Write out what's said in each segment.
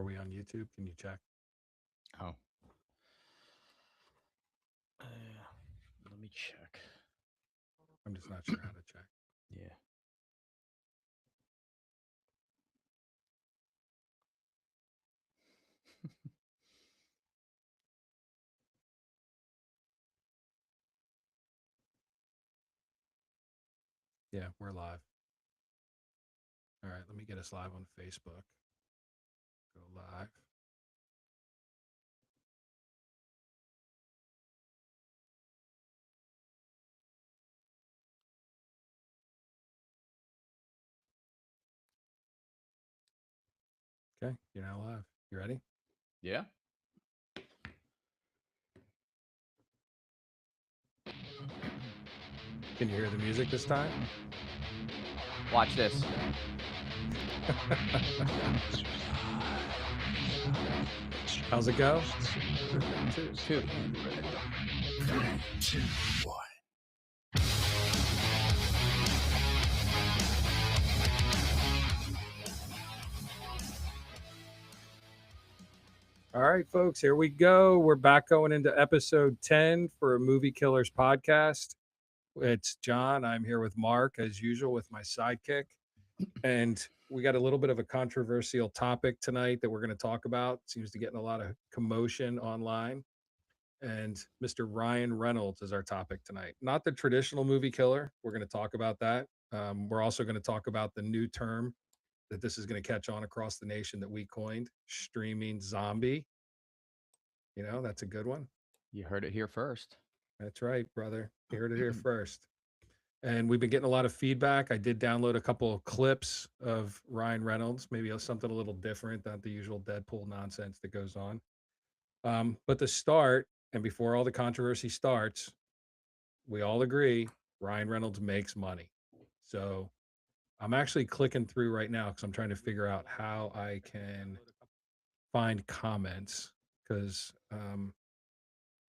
Are we on YouTube? Can you check? Oh, uh, let me check. I'm just not sure how to check. Yeah. Yeah, we're live. All right, let me get us live on Facebook. Go live. Okay, you're now live. You ready? Yeah. Can you hear the music this time? Watch this. How's it go? Two. All right, folks, here we go. We're back going into episode 10 for a Movie Killers podcast. It's John. I'm here with Mark, as usual, with my sidekick. And we got a little bit of a controversial topic tonight that we're going to talk about. Seems to get in a lot of commotion online. And Mr. Ryan Reynolds is our topic tonight. Not the traditional movie killer. We're going to talk about that. We're also going to talk about the new term that this is going to catch on across the nation that we coined, streaming zombie. You know, that's a good one. You heard it here first. That's right, brother. You heard it here first. And we've been getting a lot of feedback. I did download a couple of clips of Ryan Reynolds, maybe something a little different, not the usual Deadpool nonsense that goes on. But to start, and before all the controversy starts, we all agree Ryan Reynolds makes money. So I'm actually clicking through right now because I'm trying to figure out how I can find comments because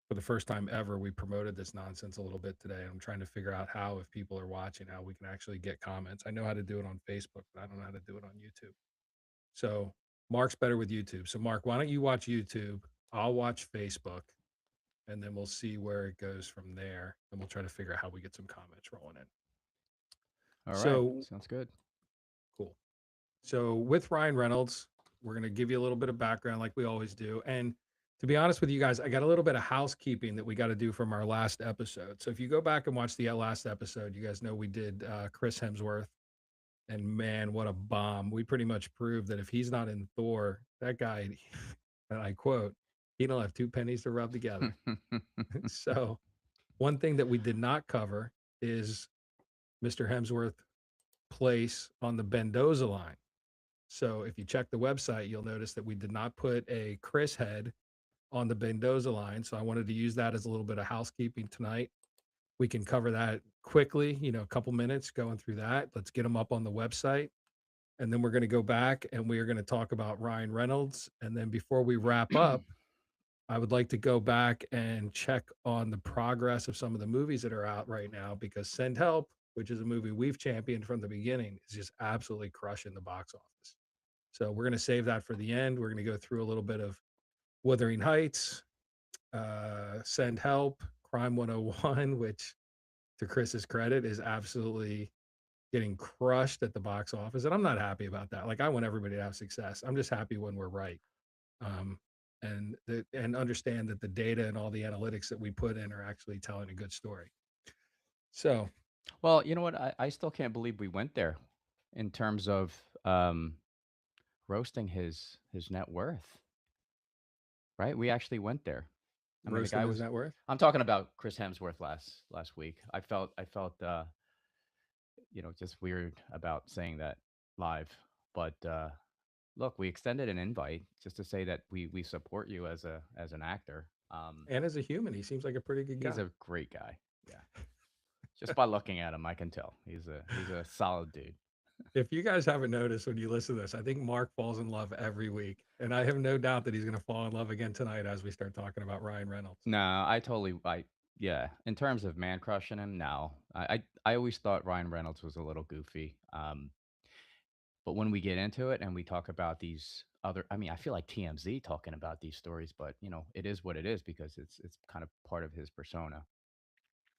for the first time ever, we promoted this nonsense a little bit today. I'm trying to figure out how, if people are watching, how we can actually get comments. I know how to do it on Facebook, but I don't know how to do it on YouTube. So Mark's better with YouTube. So Mark, why don't you watch YouTube? I'll watch Facebook, and then we'll see where it goes from there, and we'll try to figure out how we get some comments rolling in. All right. So Sounds good. cool. So with Ryan Reynolds, we're going to give you a little bit of background like we always do. And to be honest with you guys, I got a little bit of housekeeping that we got to do from our last episode. So if you go back and watch the last episode, you guys know we did Chris Hemsworth. And man, what a bomb. We pretty much proved that if he's not in Thor, that guy, and I quote, he don't have two pennies to rub together. So one thing that we did not cover is Mr. Hemsworth place on the Mendoza line. So if you check the website, you'll notice that we did not put a Chris head on the Mendoza line. So I wanted to use that as a little bit of housekeeping tonight. We can cover that quickly, you know, a couple minutes going through that. Let's get them up on the website. And then we're going to go back and we are going to talk about Ryan Reynolds. And then before we wrap up, I would like to go back and check on the progress of some of the movies that are out right now because Send Help, which is a movie we've championed from the beginning, is just absolutely crushing the box office. So we're going to save that for the end. We're going to go through a little bit of Wuthering Heights, Send Help, Crime 101, which to Chris's credit is absolutely getting crushed at the box office. And I'm not happy about that. Like I want everybody to have success. I'm just happy when we're right. Um, and understand that the data and all the analytics that we put in are actually telling a good story. So Well, you know what? I still can't believe we went there in terms of roasting his net worth. Right? We actually went there. I mean, the roasting guy his was. net worth. I'm talking about Chris Hemsworth last week. I felt just weird about saying that live, but look, we extended an invite just to say that we support you as an actor. And as a human, he seems like a pretty good He's guy. a great guy. Yeah, just by looking at him, I can tell he's a solid dude. If you guys haven't noticed when you listen to this, I think Mark falls in love every week. And I have no doubt that he's going to fall in love again tonight as we start talking about Ryan Reynolds. No, I yeah. In terms of man crushing him, no. I always thought Ryan Reynolds was a little goofy. But when we get into it and we talk about these other. I mean, I feel like TMZ talking about these stories, but it is what it is because it's kind of part of his persona.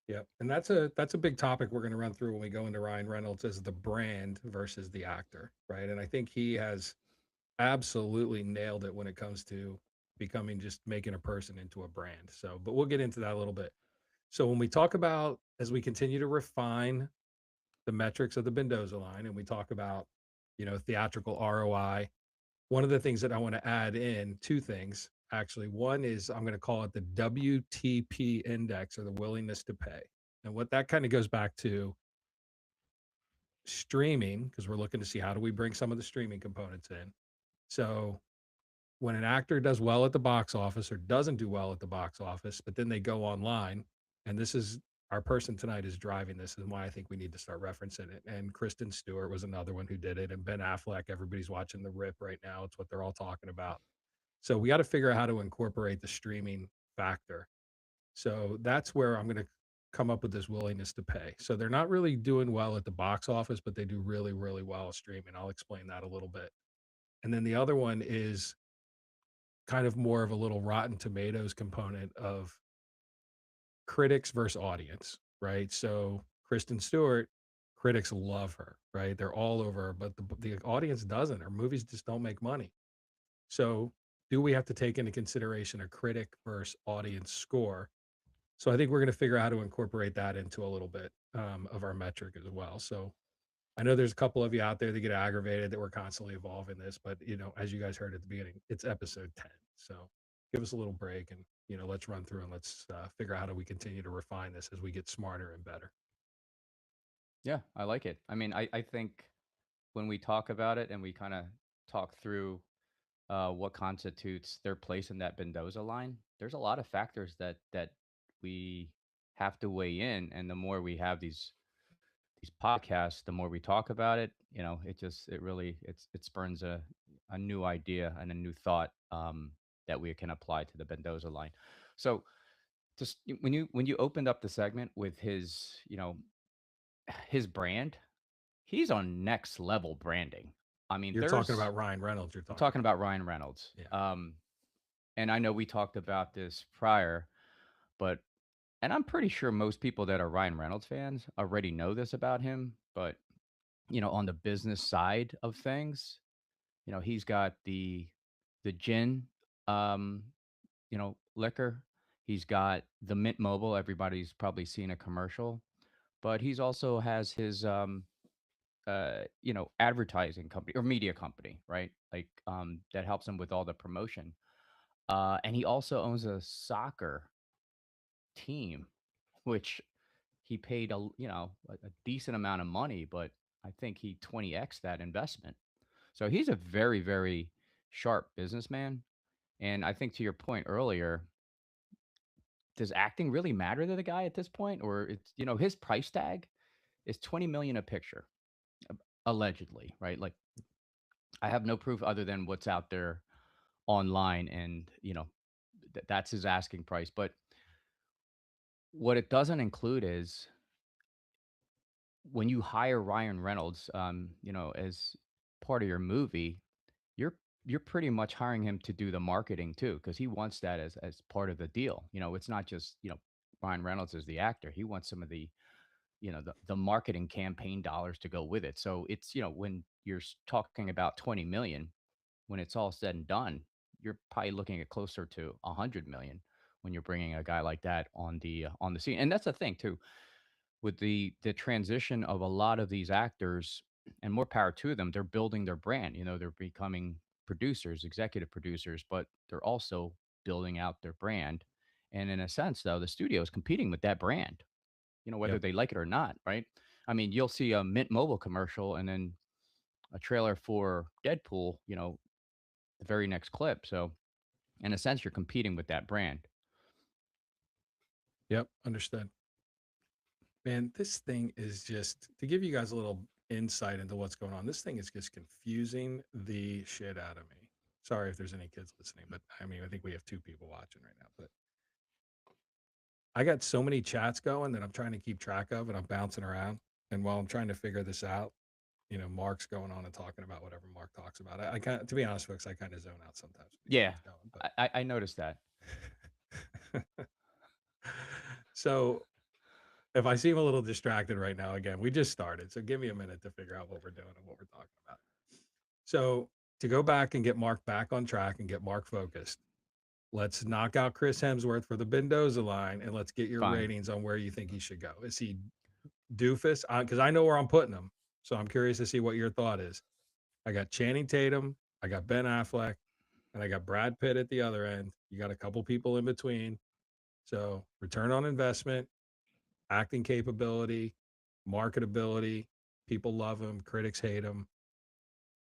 Yep. And that's a big topic we're going to run through when we go into Ryan Reynolds as the brand versus the actor, right? And I think he has absolutely nailed it when it comes to becoming just making a person into a brand. So, but we'll get into that a little bit. So when we talk about as we continue to refine the metrics of the Mendoza line and we talk about, theatrical ROI, one of the things that I want to add in, two things actually. One is I'm going to call it the WTP index, or the willingness to pay. And what that kind of goes back to streaming, because we're looking to see how do we bring some of the streaming components in. So when an actor does well at the box office or doesn't do well at the box office, but then they go online, and this is our person tonight is driving this, and why I think we need to start referencing it. And Kristen Stewart was another one who did it, and Ben Affleck. Everybody's watching The Rip right now. It's what they're all talking about. So we got to figure out how to incorporate the streaming factor. So that's where I'm going to come up with this willingness to pay. So they're not really doing well at the box office, but they do really, really well streaming. I'll explain that a little bit. And then the other one is kind of more of a little Rotten Tomatoes component of critics versus audience, right? So Kristen Stewart, critics love her, right? They're all over her, but the audience doesn't. Her movies just don't make money. So do we have to take into consideration a critic versus audience score? So I think we're going to figure out how to incorporate that into a little bit of our metric as well. So I know there's a couple of you out there that get aggravated that we're constantly evolving this, but as you guys heard at the beginning, it's episode 10. So give us a little break and let's run through and let's figure out how do we continue to refine this as we get smarter and better. Yeah, I like it. I mean, I think when we talk about it and we kind of talk through what constitutes their place in that Mendoza line, there's a lot of factors that we have to weigh in, and the more we have these podcasts, the more we talk about it, it spurns a new idea and a new thought that we can apply to the Mendoza line. So just when you opened up the segment with his brand, he's on next level branding. I mean, You're talking about Ryan Reynolds. You're I'm talking talking about. about Ryan Reynolds. Yeah. And I know we talked about this prior, but and I'm pretty sure most people that are Ryan Reynolds fans already know this about him, but on the business side of things, he's got the gin, um, liquor. He's got the Mint Mobile. Everybody's probably seen a commercial, but he's also has his advertising company or media company, right? Like that helps him with all the promotion. And he also owns a soccer team, which he paid a decent amount of money, but I think he 20x that investment. So he's a very, very sharp businessman. And I think to your point earlier, does acting really matter to the guy at this point? Or it's, his price tag is 20 million a picture, allegedly, right? Like I have no proof other than what's out there online. And, that's his asking price. But what it doesn't include is when you hire Ryan Reynolds, as part of your movie, you're you're pretty much hiring him to do the marketing too, because he wants that as part of the deal. It's not just Ryan Reynolds as the actor. He wants some of the marketing campaign dollars to go with it. So it's when you're talking about 20 million, when it's all said and done, you're probably looking at closer to 100 million when you're bringing a guy like that on the scene. And that's the thing too, with the transition of a lot of these actors, and more power to them, they're building their brand. They're becoming producers, executive producers, but they're also building out their brand. And in a sense, though, the studio is competing with that brand, whether Yep. they like it or not, right? I mean, you'll see a Mint Mobile commercial and then a trailer for Deadpool, the very next clip. So in a sense, you're competing with that brand. Yep. Understood. Man, this thing is just to give you guys a little insight into what's going on. This thing is just confusing the shit out of me. Sorry if there's any kids listening, but I mean, I think we have two people watching right now. But I got so many chats going that I'm trying to keep track of, and I'm bouncing around. And while I'm trying to figure this out, Mark's going on and talking about whatever Mark talks about. I kind, to be honest, folks, I kind of zone out sometimes when he Yeah, starts going. I noticed that. But so if I seem a little distracted right now, again, we just started, so give me a minute to figure out what we're doing and what we're talking about. So to go back and get Mark back on track and get Mark focused, let's knock out Chris Hemsworth for the Mendoza line, and let's get your Fine. ratings on where you think he should go. Is he doofus? Because I know where I'm putting him, so I'm curious to see what your thought is. I got Channing Tatum, I got Ben Affleck, and I got Brad Pitt at the other end. You got a couple people in between. So return on investment, acting capability, marketability. People love him. Critics hate him.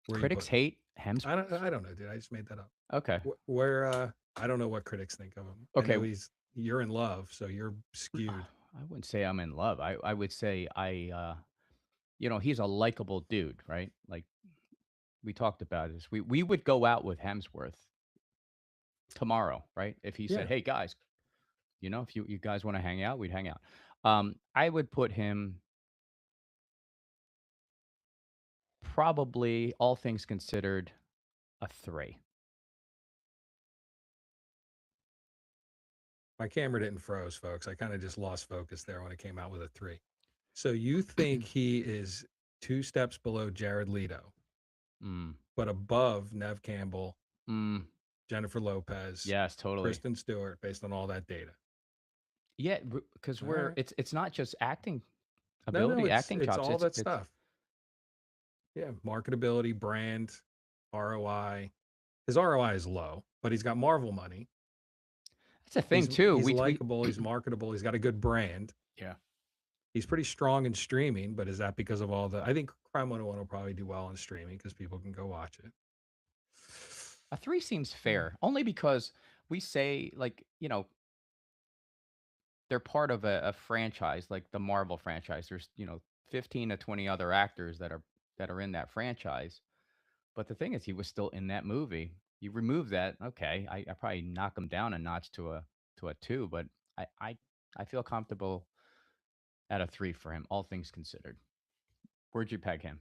Where you Critics putting him? hate Hemsworth. I don't know, dude. I just made that up. Okay. Where I don't know what critics think of him. I Okay. know you're in love, so you're skewed. I wouldn't say I'm in love. I would say he's a likable dude, right? Like we talked about this. We would go out with Hemsworth tomorrow, right? If he said, Yeah. "Hey guys, if you guys want to hang out, we'd hang out." I would put him probably, all things considered, a 3. My camera didn't froze, folks. I kind of just lost focus there when it came out with a 3. So you think he is 2 steps below Jared Leto, Mm. but above Nev Campbell, Mm. Jennifer Lopez, Yes, totally. Kristen Stewart, based on all that data? Yeah, because All right. it's not just acting No, ability, acting it's chops. all that It's stuff. Yeah, marketability, brand, ROI. His ROI is low, but he's got Marvel money. That's a thing too. He's We likable. He's marketable. He's got a good brand. yeah. He's pretty strong in streaming, but is that because of all the? I think Crime 101 will probably do well in streaming because people can go watch it. A 3 seems Yeah. fair, only because we say, like, they're part of a franchise, like the Marvel franchise. There's 15 to 20 other actors that are in that franchise. But the thing is, he was still in that movie. You remove that, okay, I probably knock him down a notch to a 2, but I I I feel comfortable at a 3 for him, all things considered. Where'd you peg him?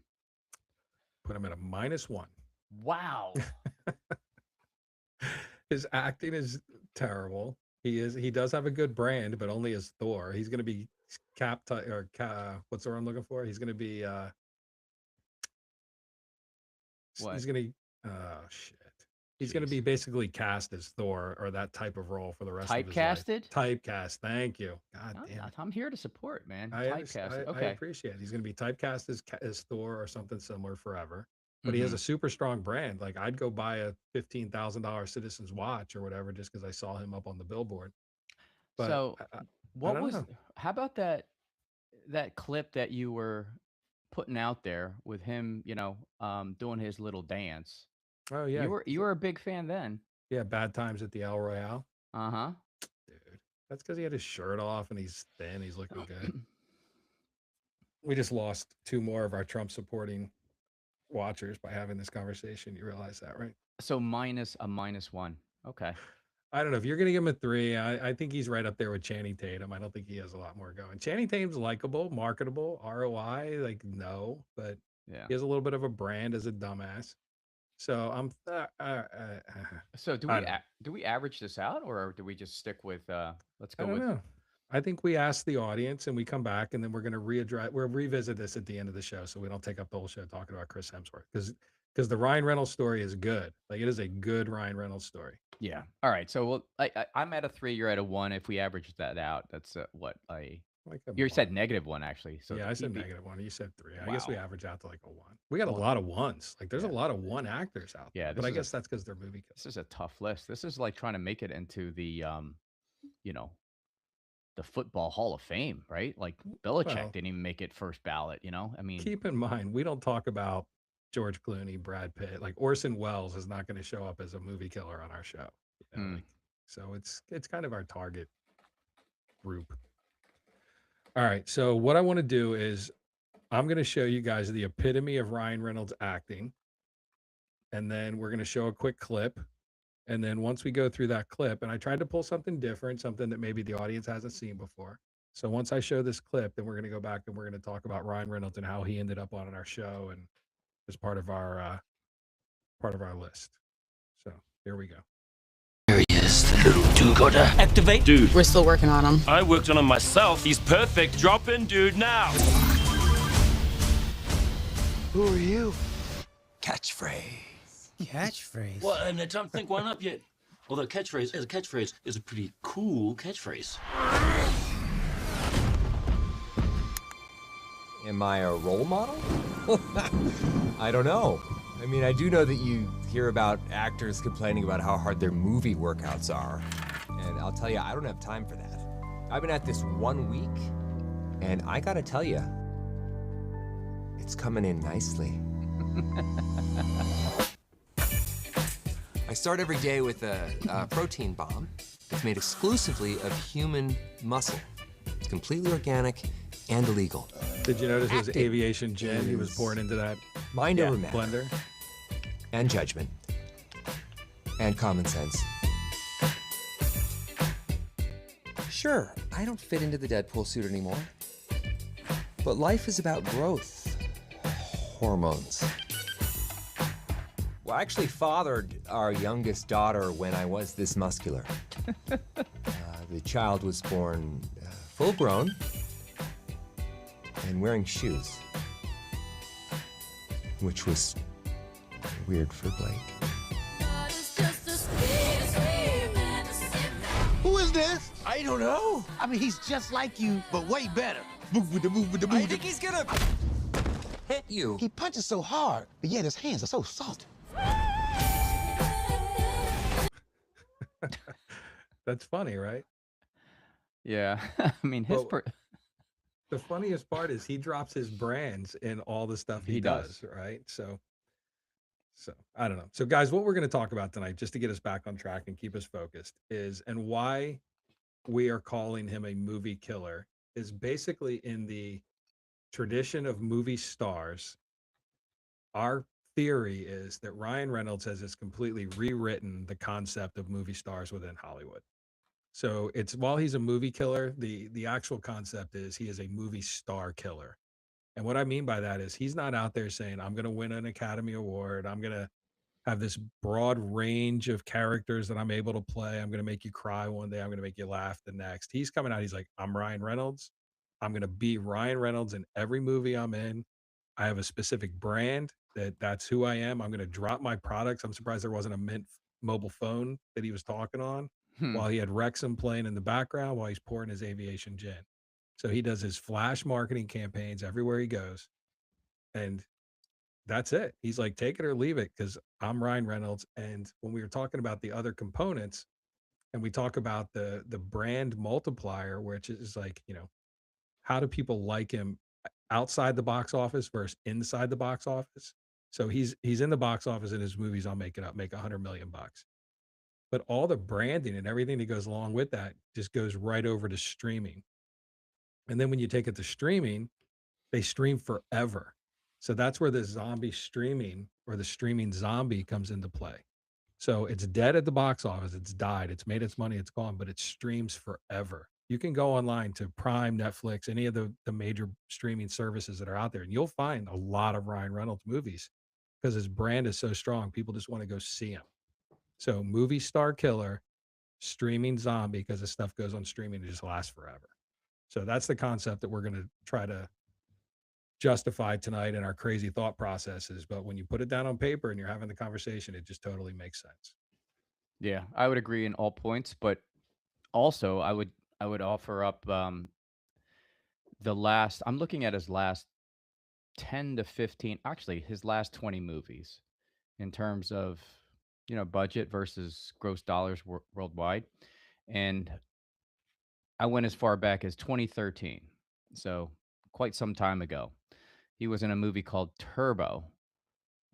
Put him at a -1. Wow. His acting is terrible. He does have a good brand, but only as Thor. He's going to be what's the word I'm looking for? He's going to be What? he's going to shit. He's going to be Jeez. basically cast as Thor or that type of role for the rest of his life. Typecasted? Typecast. Thank you. God damn it. I'm here to support, man. I Typecasted. I Okay. appreciate it. He's going to be typecast as Thor or something similar forever. But he has Mhm. a super strong brand. Like I'd go buy a $15,000 Citizens watch or whatever just because I saw him up on the billboard. But So, I what don't was know. how about that clip that you were putting out there with him, doing his little dance? Oh You yeah, were you were a big fan then. yeah. Bad times at the El Royale, Uh-huh. dude. That's because he had his shirt off and he's thin. He's looking good. We just lost 2 more of our Trump supporting watchers by having this conversation. You realize that, right? So minus a -1. Okay. I don't know if you're going to give him a 3. I think he's right up there with Channing Tatum. I don't think he has a lot more going. Channing Tatum's likable, marketable, ROI, like no, but Yeah. he has a little bit of a brand as a dumbass. So I'm. So do I we don't. do we average this out, or do we just stick with let's I go don't with know. I think we ask the audience and we come back and then we're going to we'll revisit this at the end of the show so we don't take up the whole show talking about Chris Hemsworth because the Ryan Reynolds story is good. Like it is a good Ryan Reynolds story. Yeah. All right. So I'm at a 3, you're at a 1. If we average that out, that's what Like a you said 1. -1 actually. So Yeah, I said he'd be -1. You said 3. I guess we wow. average out to like a 1. We got a Well, lot of ones. Like there's a yeah. lot of 1 actors out Yeah, there, but I guess that's because they're movie this killers. is a tough list. This is like trying to make it into you know, the football Hall of Fame, right? Like Belichick Well, didn't even make it first ballot. I mean, keep in mind we don't talk about George Clooney, Brad Pitt. Like Orson Welles is not going to show up as a movie killer on our show. hmm. Like so it's kind of our target group. All right. So what I want to do is I'm going to show you guys the epitome of Ryan Reynolds acting, and then we're going to show a quick clip. And then once we go through that clip, and I tried to pull something different, something that maybe the audience hasn't seen before. So once I show this clip, then we're going to go back and we're going to talk about Ryan Reynolds and how he ended up on our show and as part of our list. So here we go. There he is, the little do-gooder. Activate. Dude, We're still working on him. I worked on him myself. He's perfect. Drop in, dude, now. Who are you? Catchphrase. Catchphrase? Well, I haven't had time to think one up yet. Although catchphrase is a pretty cool catchphrase. Am I a role model? I don't know. I mean, I do know that you hear about actors complaining about how hard their movie workouts are. And I'll tell you, I don't have time for that. I've been at this 1 week, and I gotta tell you, it's coming in nicely. I start every day with a protein bomb. It's made exclusively of human muscle. It's completely organic and illegal. Did you notice his Acting aviation gin he was is pouring into that Mind over matter. blender? And judgment. And common sense. Sure, I don't fit into the Deadpool suit anymore. But life is about growth. Hormones. Well, I actually fathered our youngest daughter when I was this muscular. The child was born full grown and wearing shoes. Which was weird for Blake. Who is this? I don't know. I mean, he's just like you, but way better. I think he's gonna hit you. He punches so hard, but yet his hands are so soft. That's funny, right? Yeah. I mean, his Well, the funniest part is he drops his brands in all the stuff he He does, does. right? So I don't know. So guys, what we're going to talk about tonight, just to get us back on track and keep us focused, is and why we are calling him a movie killer is basically in the tradition of movie stars. Our theory is that Ryan Reynolds has completely rewritten the concept of movie stars within Hollywood. So it's while he's a movie killer, the actual concept is he is a movie star killer. And what I mean by that is he's not out there saying, I'm going to win an Academy Award. I'm going to have this broad range of characters that I'm able to play. I'm going to make you cry one day. I'm going to make you laugh the next. He's coming out. He's like, I'm Ryan Reynolds. I'm going to be Ryan Reynolds in every movie I'm in. I have a specific brand that's who I am. I'm going to drop my products. I'm surprised there wasn't a Mint mobile phone that he was talking on Hmm. while he had Wrexham playing in the background while he's pouring his aviation gin. So he does his flash marketing campaigns everywhere he goes. And that's it. He's like, take it or leave it because I'm Ryan Reynolds. And when we were talking about the other components and we talk about the brand multiplier, which is like, how do people like him outside the box office versus inside the box office? So he's in the box office in his movies, I'll make it up, make 100 million bucks. But all the branding and everything that goes along with that just goes right over to streaming. And then when you take it to streaming, they stream forever. So that's where the zombie streaming or the streaming zombie comes into play. So it's dead at the box office. It's died. It's made its money. It's gone, but it streams forever. You can go online to Prime, Netflix, any of the major streaming services that are out there, and you'll find a lot of Ryan Reynolds movies because his brand is so strong. People just want to go see him. So movie star killer, streaming zombie, because the stuff goes on streaming, it just lasts forever. So that's the concept that we're going to try to justify tonight in our crazy thought processes. But when you put it down on paper and you're having the conversation, it just totally makes sense. Yeah, I would agree in all points, but also I would offer up the last. I'm looking at his last 10 to 15, actually his last 20 movies in terms of budget versus gross dollars worldwide, and I went as far back as 2013, so quite some time ago. He was in a movie called Turbo,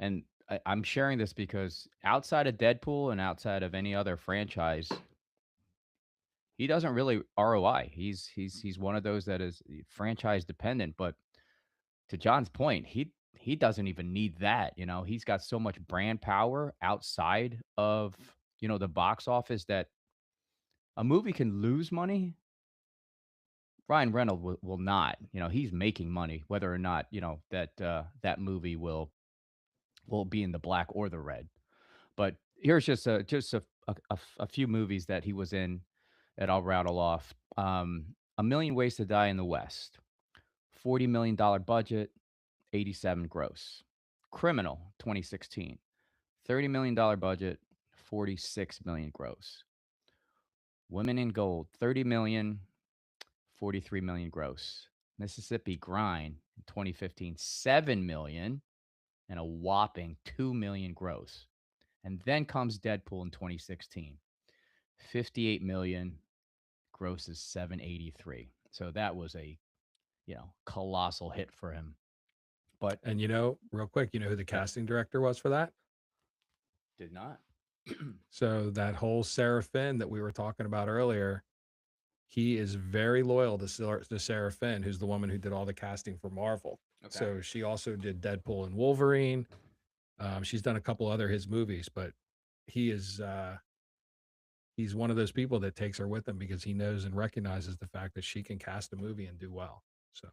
and I'm sharing this because outside of Deadpool and outside of any other franchise, he doesn't really ROI. He's one of those that is franchise dependent. But to John's point, he doesn't even need that. He's got so much brand power outside of the box office that a movie can lose money Ryan Reynolds will not. You know, he's making money, whether or not that that movie will be in the black or the red. But here's just a few movies that he was in that I'll rattle off. A Million Ways to Die in the West, $40 million budget, 87 gross. Criminal, 2016, $30 million budget, 46 million gross. Women in Gold, 30 million, 43 million gross. Mississippi Grind, 2015, 7 million and a whopping 2 million gross. And then comes Deadpool in 2016, 58 million, gross is 783. So that was a colossal hit for him. But And real quick, you know who the casting director was for that? did not. So that whole Sarah Finn that we were talking about earlier, he is very loyal to Sarah Finn, who's the woman who did all the casting for Marvel. Okay. So she also did Deadpool and Wolverine. She's done a couple other his movies, but he is he's one of those people that takes her with him because he knows and recognizes the fact that she can cast a movie and do well. So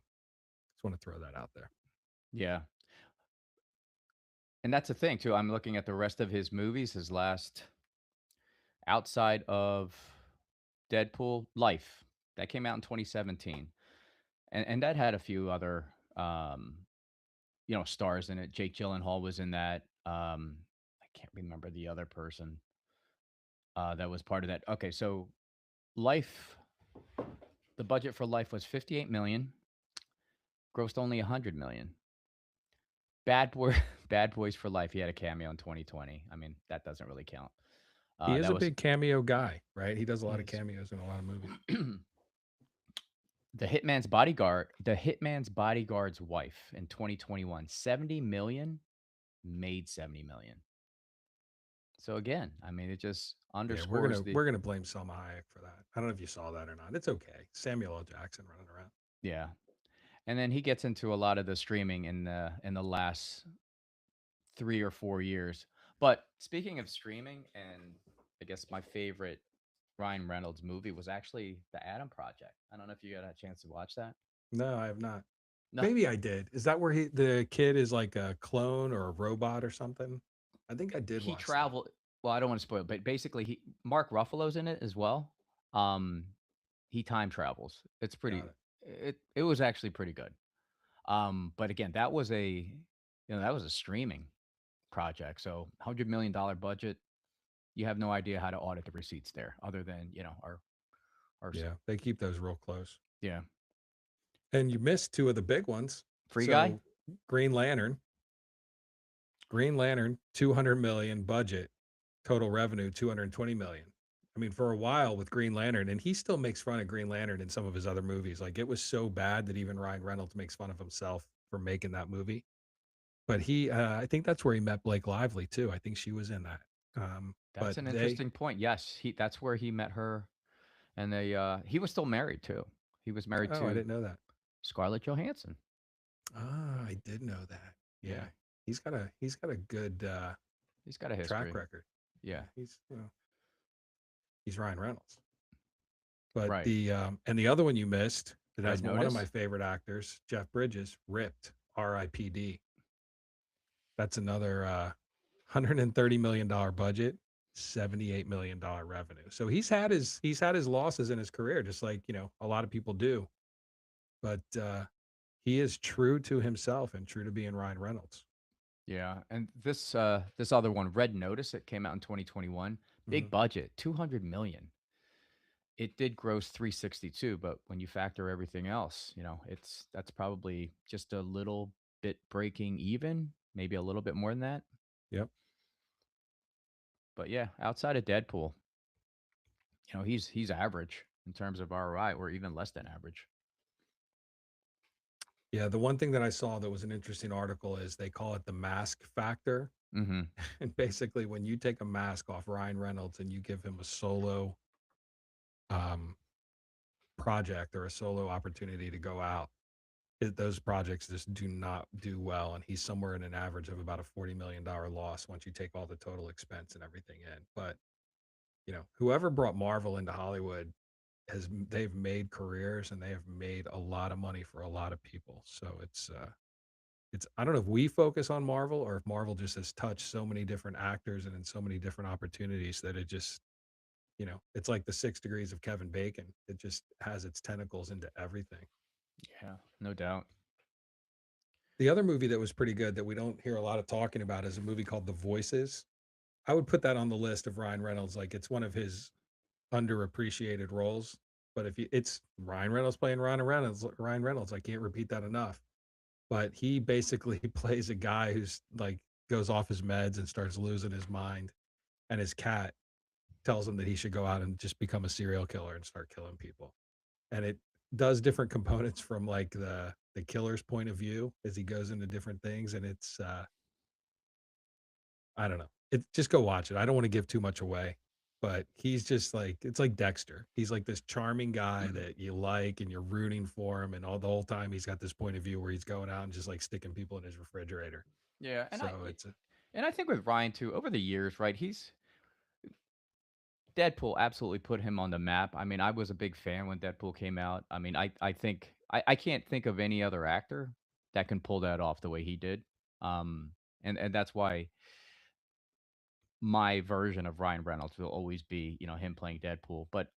just want to throw that out there. Yeah. And that's the thing too. I'm looking at the rest of his movies, his last outside of Deadpool, Life. That came out in 2017. And that had a few other stars in it. Jake Gyllenhaal was in that. I can't remember the other person that was part of that. Okay, so Life, the budget for Life was 58 million, grossed only 100 million. Bad Boys for Life. He had a cameo in 2020. I mean, that doesn't really count. He is that a was big cameo guy, right? He does a lot of He is. cameos in a lot of movies. The Hitman's Bodyguard's Wife in 2021, 70 million, made 70 million. So again, I mean, it just Yeah, underscores we're gonna blame Selma Hayek for that. I don't know if you saw that or not. It's okay. Samuel L. Jackson running around. yeah. And then he gets into a lot of the streaming in the last 3 or 4 years. But speaking of streaming, and I guess my favorite Ryan Reynolds movie was actually The Adam Project. I don't know if you got a chance to watch that. No, I have not. No. Maybe I did. Is that where the kid is like a clone or a robot or something? I think I did. He watch that. traveled. Well, I don't want to spoil, but basically, Mark Ruffalo's in it as well. He time travels. It's pretty. Got It was actually pretty good. But again, that was a streaming project. So $100 million budget. You have no idea how to audit the receipts there, other than our Yeah, they keep those real close. yeah. And you missed two of the big ones. Free Guy? Green Lantern. Green Lantern, 200 million budget, total revenue 220 million. I mean, for a while with Green Lantern, and he still makes fun of Green Lantern in some of his other movies. Like it was so bad that even Ryan Reynolds makes fun of himself for making that movie. But I think that's where he met Blake Lively too. I think she was in that. That's an interesting point. Yes, that's where he met her, and he was still married too. He was married Oh, to I didn't know that. Scarlett Johansson. Ah, I did know that. Yeah, Yeah. he's got a good He's got a history. track record. Yeah. He's Ryan Reynolds. But Right. the other one you missed that has Red one of Notice? my favorite actors, Jeff Bridges, Ripped, R.I.P.D. That's another $130 million budget, $78 million revenue. So he's had his losses in his career, just like a lot of people do. But he is true to himself and true to being Ryan Reynolds. Yeah, and this other one, Red Notice, it came out in 2021. Big budget, 200 million. It did gross 362, but when you factor everything else, that's probably just a little bit breaking even, maybe a little bit more than that. Yep. But yeah, outside of Deadpool, he's average in terms of ROI, or even less than average. Yeah, the one thing that I saw that was an interesting article is they call it the mask factor. Mm-hmm. And basically, when you take a mask off Ryan Reynolds and you give him a solo project or a solo opportunity to go out, those projects just do not do well. And he's somewhere in an average of about a $40 million loss once you take all the total expense and everything in. But, whoever brought Marvel into Hollywood they've made careers and they have made a lot of money for a lot of people. So it's I don't know if we focus on Marvel or if Marvel just has touched so many different actors and in so many different opportunities that it just, it's like the 6 degrees of Kevin Bacon. It just has its tentacles into everything. Yeah, no doubt. The other movie that was pretty good that we don't hear a lot of talking about is a movie called The Voices. I would put that on the list of Ryan Reynolds. Like it's one of his underappreciated roles. But if you, it's Ryan Reynolds playing Ryan Reynolds. I can't repeat that enough. But he basically plays a guy who's like goes off his meds and starts losing his mind, and his cat tells him that he should go out and just become a serial killer and start killing people. And it does different components from like the killer's point of view as he goes into different things, and it's I don't know. It just go watch it. I don't want to give too much away, but he's just like it's like Dexter. He's like this charming guy that you like and you're rooting for him, and all the whole time he's got this point of view where he's going out and just like sticking people in his refrigerator. Yeah, and So I it's and I think with Ryan too, over the years, right? He's Deadpool absolutely put him on the map. I mean, I was a big fan when Deadpool came out. I mean, I think I can't think of any other actor that can pull that off the way he did. And that's why my version of Ryan Reynolds will always be, him playing Deadpool. But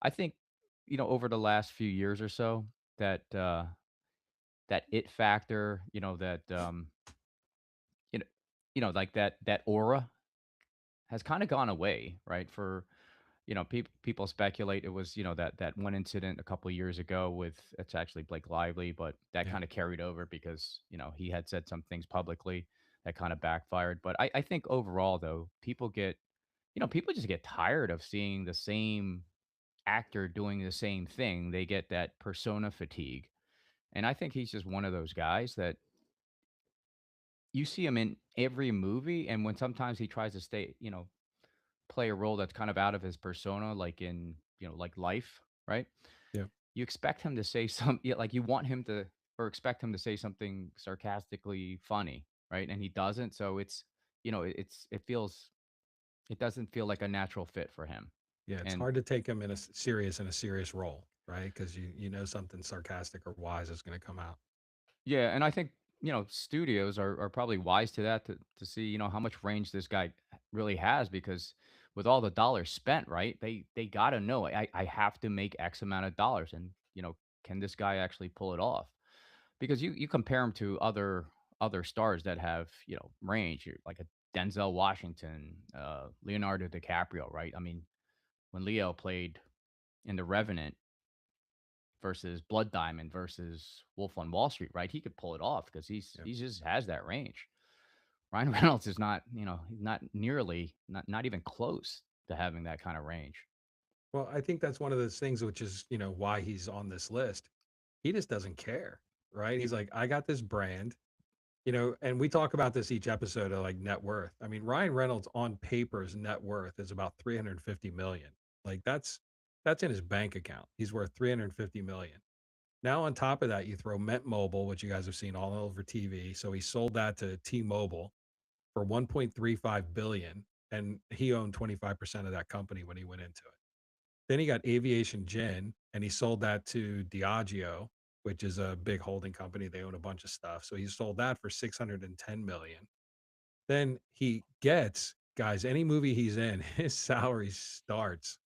I think, over the last few years or so, that that it factor, that you know, like that aura has kind of gone away, right? For people speculate it was that one incident a couple of years ago with it's actually Blake Lively, but that yeah. kind of carried over because he had said some things publicly that kind of backfired. But I think overall though, people just get tired of seeing the same actor doing the same thing. They get that persona fatigue, and I think he's just one of those guys that you see him in every movie, and when sometimes he tries to stay, play a role that's kind of out of his persona, like in, like Life, right? Yeah. You expect him to say yeah, like you want him to, or expect him to say something sarcastically funny, right? And he doesn't. So it's, it doesn't feel like a natural fit for him. Yeah, it's And hard to take him in a serious role, right? Because you know something sarcastic or wise is going to come out. yeah, and I think, studios are probably wise to that to see, how much range this guy really has because with all the dollars spent, right? They got to know I have to make X amount of dollars and, can this guy actually pull it off? Because you compare him to other stars that have, range, like a Denzel Washington, Leonardo DiCaprio, right? I mean, when Leo played in The Revenant versus Blood Diamond versus Wolf on Wall Street, right? He could pull it off because Yeah. he just has that range. Ryan Reynolds is not, he's not nearly, not even close to having that kind of range. Well, I think that's one of those things, which is why he's on this list. He just doesn't care, right? He's like, I got this brand, and we talk about this each episode of like net worth. I mean, Ryan Reynolds on paper's net worth is about 350 million. Like that's in his bank account. He's worth 350 million. Now on top of that, you throw Mint Mobile, which you guys have seen all over TV. So he sold that to T-Mobile for 1.35 billion, and he owned 25% of that company when he went into it. Then he got Aviation Gin, and he sold that to Diageo, which is a big holding company. They own a bunch of stuff. So he sold that for 610 million. Then he gets, guys, any movie he's in, his salary starts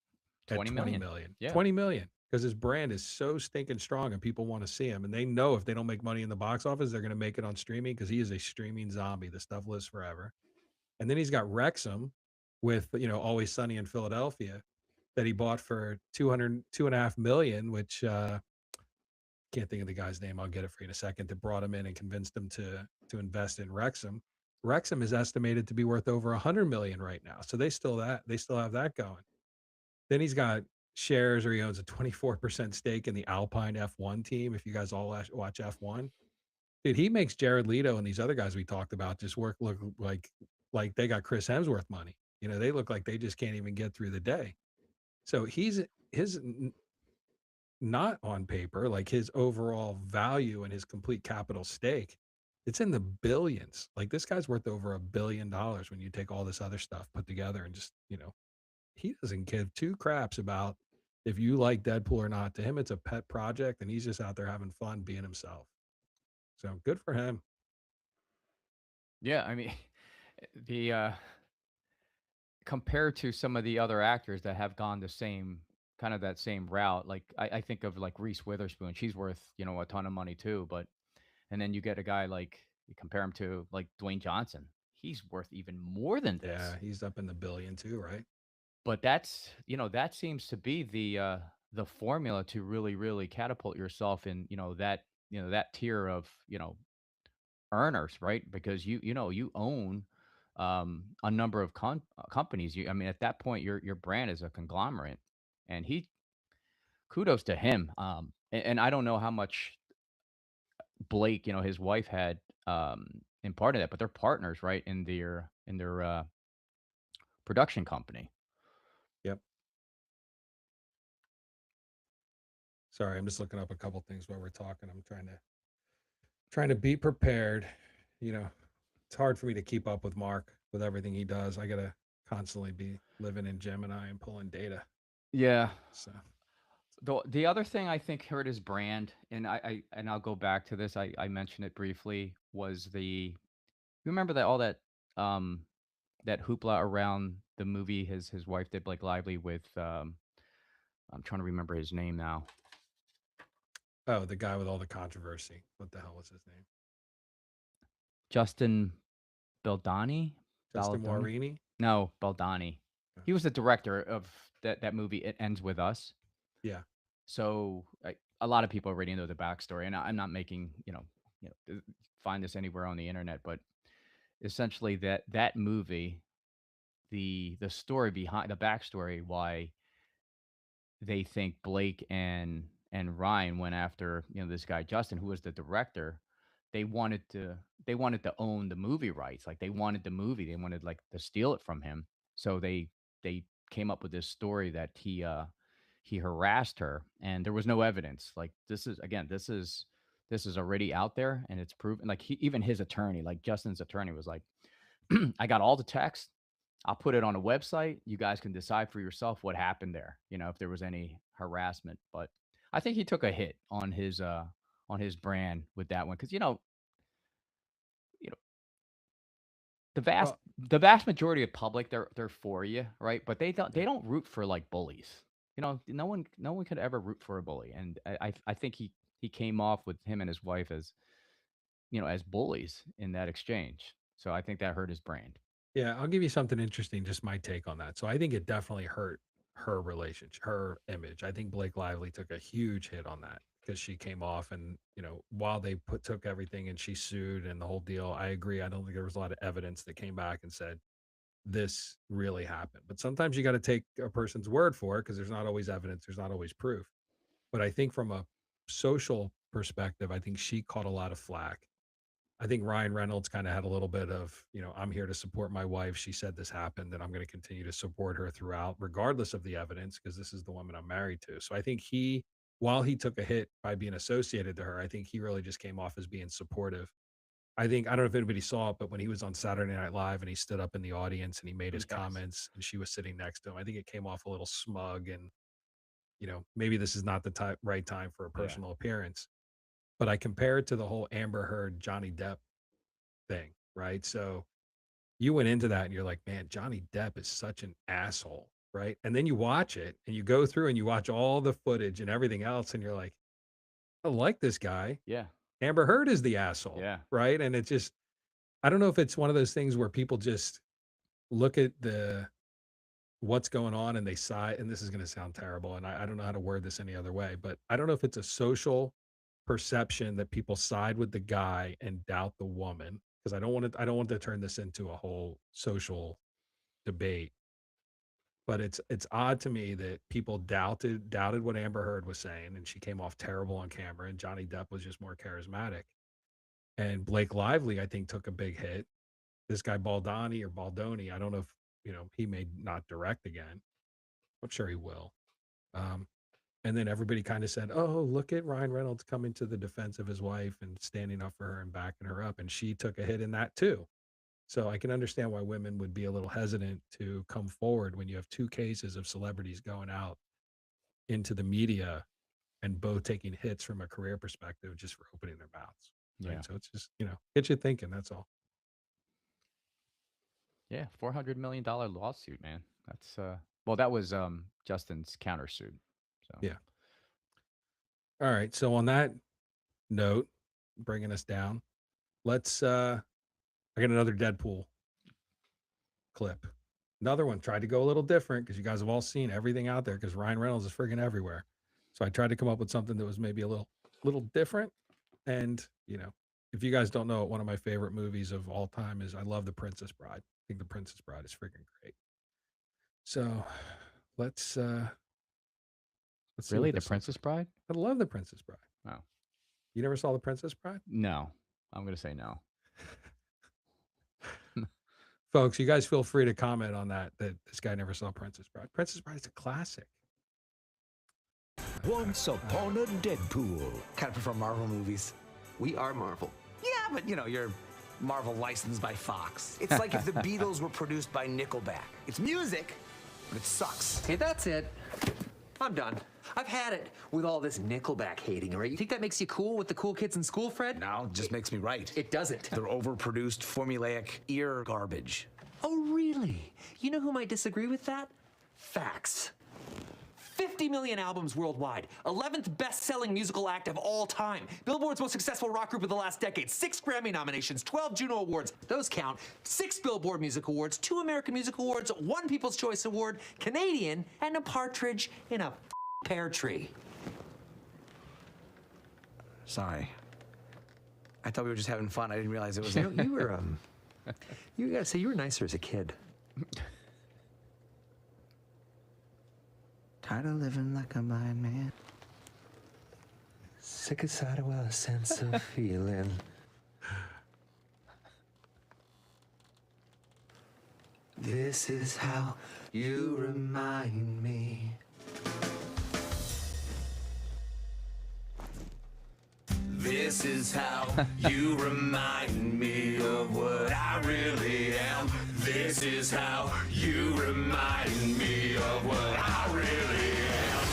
at 20 20 million. million. Yeah. 20 million. Because his brand is so stinking strong and people want to see him. And they know if they don't make money in the box office, they're going to make it on streaming because he is a streaming zombie. The stuff lives forever. And then he's got Wrexham with, Always Sunny in Philadelphia that he bought for 2.5 million, which can't think of the guy's name. I'll get it for you in a second. That brought him in and convinced him to invest in Wrexham. Wrexham is estimated to be worth over 100 million right now. So they still have that going. Then he's got shares, or he owns a 24% stake in the Alpine F1 team. If you guys all watch F1, dude, he makes Jared Leto and these other guys we talked about just look like they got Chris Hemsworth money. They look like they just can't even get through the day. So not on paper, like his overall value and his complete capital stake, it's in the billions. Like this guy's worth over $1 billion when you take all this other stuff put together and just, he doesn't give two craps about if you like Deadpool or not, to him it's a pet project, and he's just out there having fun being himself. So good for him. Yeah, I mean, the compared to some of the other actors that have gone the same kind of that same route, like I think of like Reese Witherspoon. She's worth, a ton of money too. But and then you get a guy like you compare him to like Dwayne Johnson. He's worth even more than this. Yeah, he's up in the billion too, right? But that's, that seems to be the formula to really, really catapult yourself in, that tier of, earners, right? Because you own a number of companies. I mean, at that point, your brand is a conglomerate, and kudos to him. And I don't know how much Blake, his wife had in part of that, but they're partners, right, in their production company. Yep. Sorry, I'm just looking up a couple things while we're talking. I'm trying to be prepared. It's hard for me to keep up with Mark with everything he does. I gotta constantly be living in Gemini and pulling data. Yeah. So The other thing I think hurt his brand, and I'll go back to this. I mentioned it briefly. Was you remember that all that hoopla around the movie his wife did, Blake Lively, with I'm trying to remember his name now. oh, the guy with all the controversy. What the hell was his name? Justin Baldoni? Justin Baldoni? Guarini? No, Baldoni. Oh. He was the director of that movie. It Ends With Us. Yeah. So a lot of people already know the backstory, and I'm not making find this anywhere on the internet, but essentially that movie, the story behind the backstory, why they think Blake and Ryan went after this guy Justin, who was the director. They wanted to own the movie rights, like they wanted the movie, they wanted like to steal it from him. So they came up with this story that he harassed her, and there was no evidence. Like this is already out there, and it's proven. Like even his attorney, like Justin's attorney, was like, I got all the text. I'll put it on a website. You guys can decide for yourself what happened there. If there was any harassment. But I think he took a hit on his brand with that one, because you know the vast Well, the vast majority of public, they're for you, right? But they don't root for like bullies. No one could ever root for a bully, and I think he came off with him and his wife as bullies in that exchange. So I think that hurt his brand. yeah, I'll give you something interesting, just my take on that. So I think it definitely hurt her relationship, her image. I think Blake Lively took a huge hit on that because she came off and, while they took everything and she sued and the whole deal, I agree. I don't think there was a lot of evidence that came back and said this really happened. But sometimes you got to take a person's word for it because there's not always evidence, there's not always proof. But I think from a social perspective, I think she caught a lot of flack. I think Ryan Reynolds kind of had a little bit of, I'm here to support my wife. She said this happened, and I'm going to continue to support her throughout, regardless of the evidence, because this is the woman I'm married to. So I think while he took a hit by being associated to her, I think he really just came off as being supportive. I don't know if anybody saw it, but when he was on Saturday Night Live and he stood up in the audience and he made his Yes. comments and she was sitting next to him, I think it came off a little smug and, maybe this is not the right time for a Yeah. personal appearance. But I compare it to the whole Amber Heard, Johnny Depp thing, right? So you went into that and you're like, man, Johnny Depp is such an asshole, right? And then you watch it and you go through and you watch all the footage and everything else, and you're like, I like this guy. Yeah. Amber Heard is the asshole, Yeah. right? And it's just, I don't know if it's one of those things where people just look at what's going on and they side, and this is going to sound terrible, and I don't know how to word this any other way, but I don't know if it's a social perception that people side with the guy and doubt the woman, because I don't want to turn this into a whole social debate, but it's odd to me that people doubted what Amber Heard was saying, and she came off terrible on camera, and Johnny Depp was just more charismatic. And Blake Lively, I think, took a big hit. This guy Baldoni, I don't know if he may not direct again. I'm sure he will. And then everybody kind of said, oh, look at Ryan Reynolds coming to the defense of his wife and standing up for her and backing her up. And she took a hit in that too. So I can understand why women would be a little hesitant to come forward when you have two cases of celebrities going out into the media and both taking hits from a career perspective just for opening their mouths. Right? Yeah. So it's just, get you thinking. That's all. Yeah, $400 million lawsuit, man. That's well, that was Justin's countersuit. So Yeah. All right. So on that note, bringing us down, let's, I got another Deadpool clip. Another one tried to go a little different because you guys have all seen everything out there because Ryan Reynolds is friggin' everywhere. So I tried to come up with something that was maybe a little different. And, if you guys don't know it, one of my favorite movies of all time is I love The Princess Bride. I think The Princess Bride is freaking great. So let's see really, what The this looks Princess like. Bride? I love The Princess Bride. Oh, You never saw The Princess Bride? no. I'm gonna say no. Folks, you guys feel free to comment on that this guy never saw Princess Bride. Princess Bride is a classic. Once upon a Deadpool. Kind of prefer Marvel movies. We are Marvel. Yeah, but you're Marvel licensed by Fox. It's like if the Beatles were produced by Nickelback. It's music, but it sucks. Hey, that's it. I'm done. I've had it with all this Nickelback hating, all right? You think that makes you cool with the cool kids in school, Fred? No, it just makes me right. It doesn't. They're overproduced, formulaic ear garbage. Oh, really? You know who might disagree with that? Facts. 50 million albums worldwide. 11th best-selling musical act of all time. Billboard's most successful rock group of the last decade. 6 Grammy nominations, 12 Juno Awards. Those count. 6 Billboard Music Awards, 2 American Music Awards, 1 People's Choice Award, Canadian, and a partridge in a pear tree. Sorry. I thought we were just having fun. I didn't realize it was. You were, you gotta say, you were nicer as a kid. Tired of living like a blind man. Sick aside of a sense of feeling. This is how you remind me. This is how you remind me of what I really am. This is how you remind me of what I really am.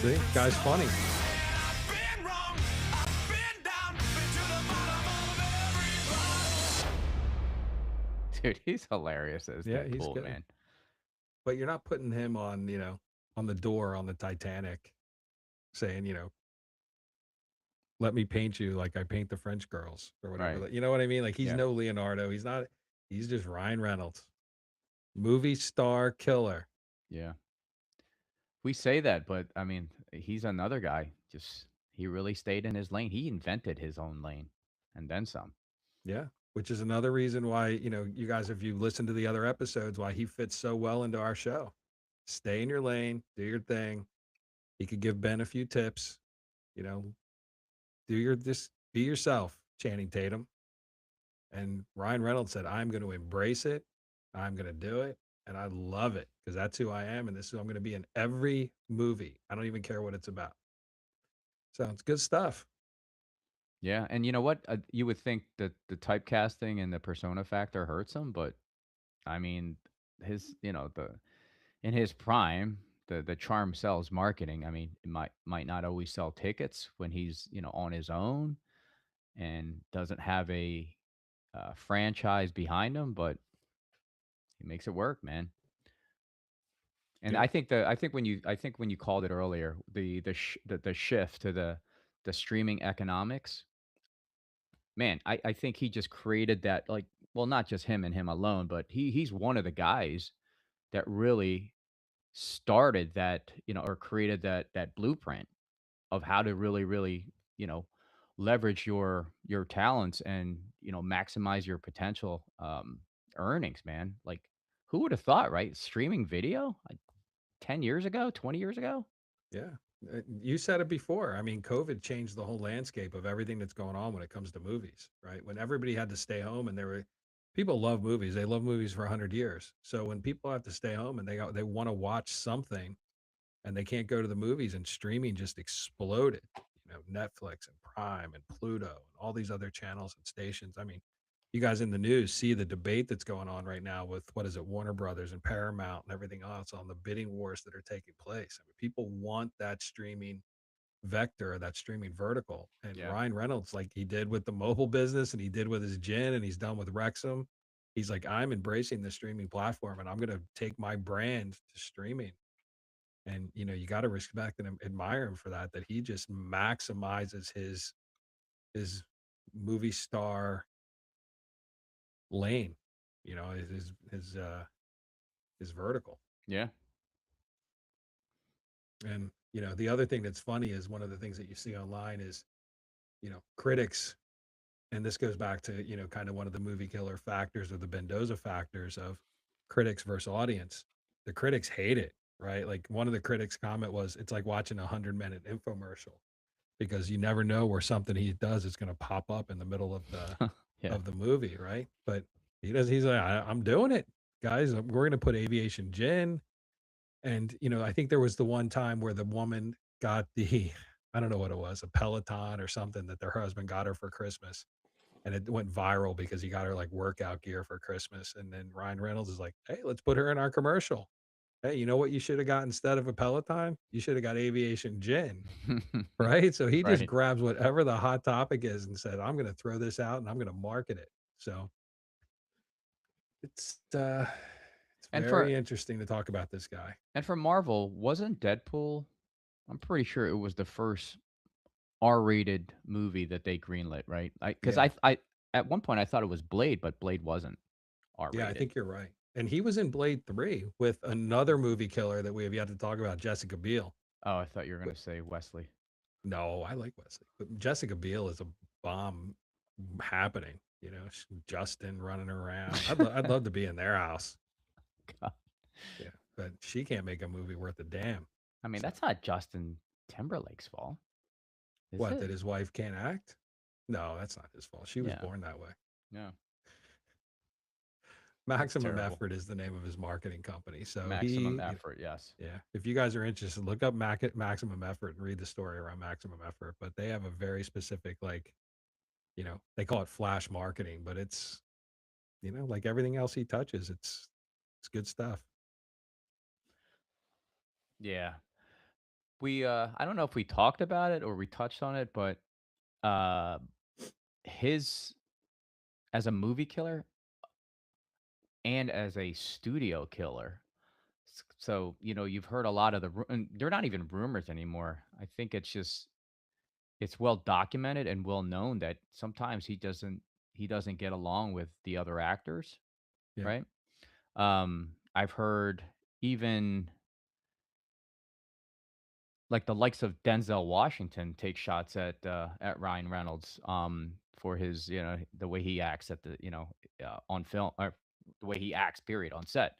See, guy's funny. Dude, he's hilarious as Yeah, he's Deadpool, good. man. But you're not putting him on, on the door on the Titanic saying, let me paint you like I paint the French girls or whatever. Right. Like, you know what I mean? Like he's Yeah. no Leonardo. He's just Ryan Reynolds. Movie star killer. Yeah. We say that, but I mean, he's another guy. Just he really stayed in his lane. He invented his own lane and then some. Yeah. Which is another reason why, you guys, if you listen to the other episodes, why he fits so well into our show. Stay in your lane, do your thing. He could give Ben a few tips, just be yourself, Channing Tatum. And Ryan Reynolds said, I'm going to embrace it. I'm going to do it. And I love it because that's who I am. And this is who I'm going to be in every movie. I don't even care what it's about. So it's good stuff. Yeah, and you know what? You would think that the typecasting and the persona factor hurts him, but I mean, his in his prime, the charm sells marketing. I mean, it might not always sell tickets when he's on his own and doesn't have a franchise behind him, but he makes it work, man. And Yeah. I think when you called it earlier, the shift to the streaming economics, man, I think he just created that, like, well, not just him and him alone, but he's one of the guys that really started that, or created that blueprint of how to really, leverage your talents and, maximize your potential earnings, man. Like, who would have thought, right? Streaming video like 10 years ago, 20 years ago? Yeah. You said it before. I mean, COVID changed the whole landscape of everything that's going on when it comes to movies, right? When everybody had to stay home and people love movies. They love movies for 100 years. So when people have to stay home and they want to watch something and they can't go to the movies, and streaming just exploded, Netflix and Prime and Pluto and all these other channels and stations. I mean, you guys in the news see the debate that's going on right now with, what is it, Warner Brothers and Paramount and everything else on the bidding wars that are taking place. I mean, people want that streaming vector, that streaming vertical. And Yeah. Ryan Reynolds, like he did with the mobile business and he did with his gin and he's done with Wrexham. He's like, I'm embracing the streaming platform and I'm going to take my brand to streaming. And, you know, you got to respect and admire him for that, that he just maximizes his movie star lane, you know, his vertical. Yeah. And, you know, the other thing that's funny is one of the things that you see online is, you know, critics, and this goes back to, you know, kind of one of the movie killer factors or the Mendoza factors of critics versus audience. The critics hate it, right? Like one of the critics' comment was, it's like watching a 100-minute infomercial because you never know where something he does is going to pop up in the middle of the Yeah. of the movie, right? But he's like, I'm doing it, guys. We're going to put Aviation Gin. And, you know, I think there was the one time where the woman got I don't know what it was, a Peloton or something that their husband got her for Christmas. And it went viral because he got her like workout gear for Christmas. And then Ryan Reynolds is like, hey, let's put her in our commercial. Hey, you know what you should have got instead of a Peloton? You should have got Aviation Gin, right? So he just Right. grabs whatever the hot topic is and said, I'm going to throw this out and I'm going to market it. So it's And very interesting to talk about this guy. for Marvel, wasn't Deadpool? I'm pretty sure it was the first R-rated movie that they greenlit, right? Because Yeah. I at one point I thought it was Blade, but Blade wasn't R-rated. Yeah, I think you're right. And he was in Blade 3 with another movie killer that we have yet to talk about, Jessica Biel. Oh, I thought you were going to say Wesley. No, I like Wesley. But Jessica Biel is a bomb happening. You know, Justin running around. I'd love to be in their house. God. Yeah, but she can't make a movie worth a damn. I mean, that's not Justin Timberlake's fault. Is What, it? that his wife can't act? No, that's not his fault. She was Yeah. born that way. No. Maximum terrible. Effort is the name of his marketing company. So Maximum Effort, yes. Yeah. If you guys are interested, look up Maximum Effort and read the story around Maximum Effort. But they have a very specific, like, you know, they call it flash marketing, but it's, you know, like everything else he touches, it's good stuff. Yeah. We I don't know if we talked about it or we touched on it, but uh his as a movie killer and as a studio killer. So, you know, you've heard a lot of and they're not even rumors anymore. I think it's well documented and well known that sometimes he doesn't get along with the other actors, Yeah. right? I've heard even like the likes of Denzel Washington take shots at Ryan Reynolds for his, you know, the way he acts at the, you know, on film, or the way he acts period on set.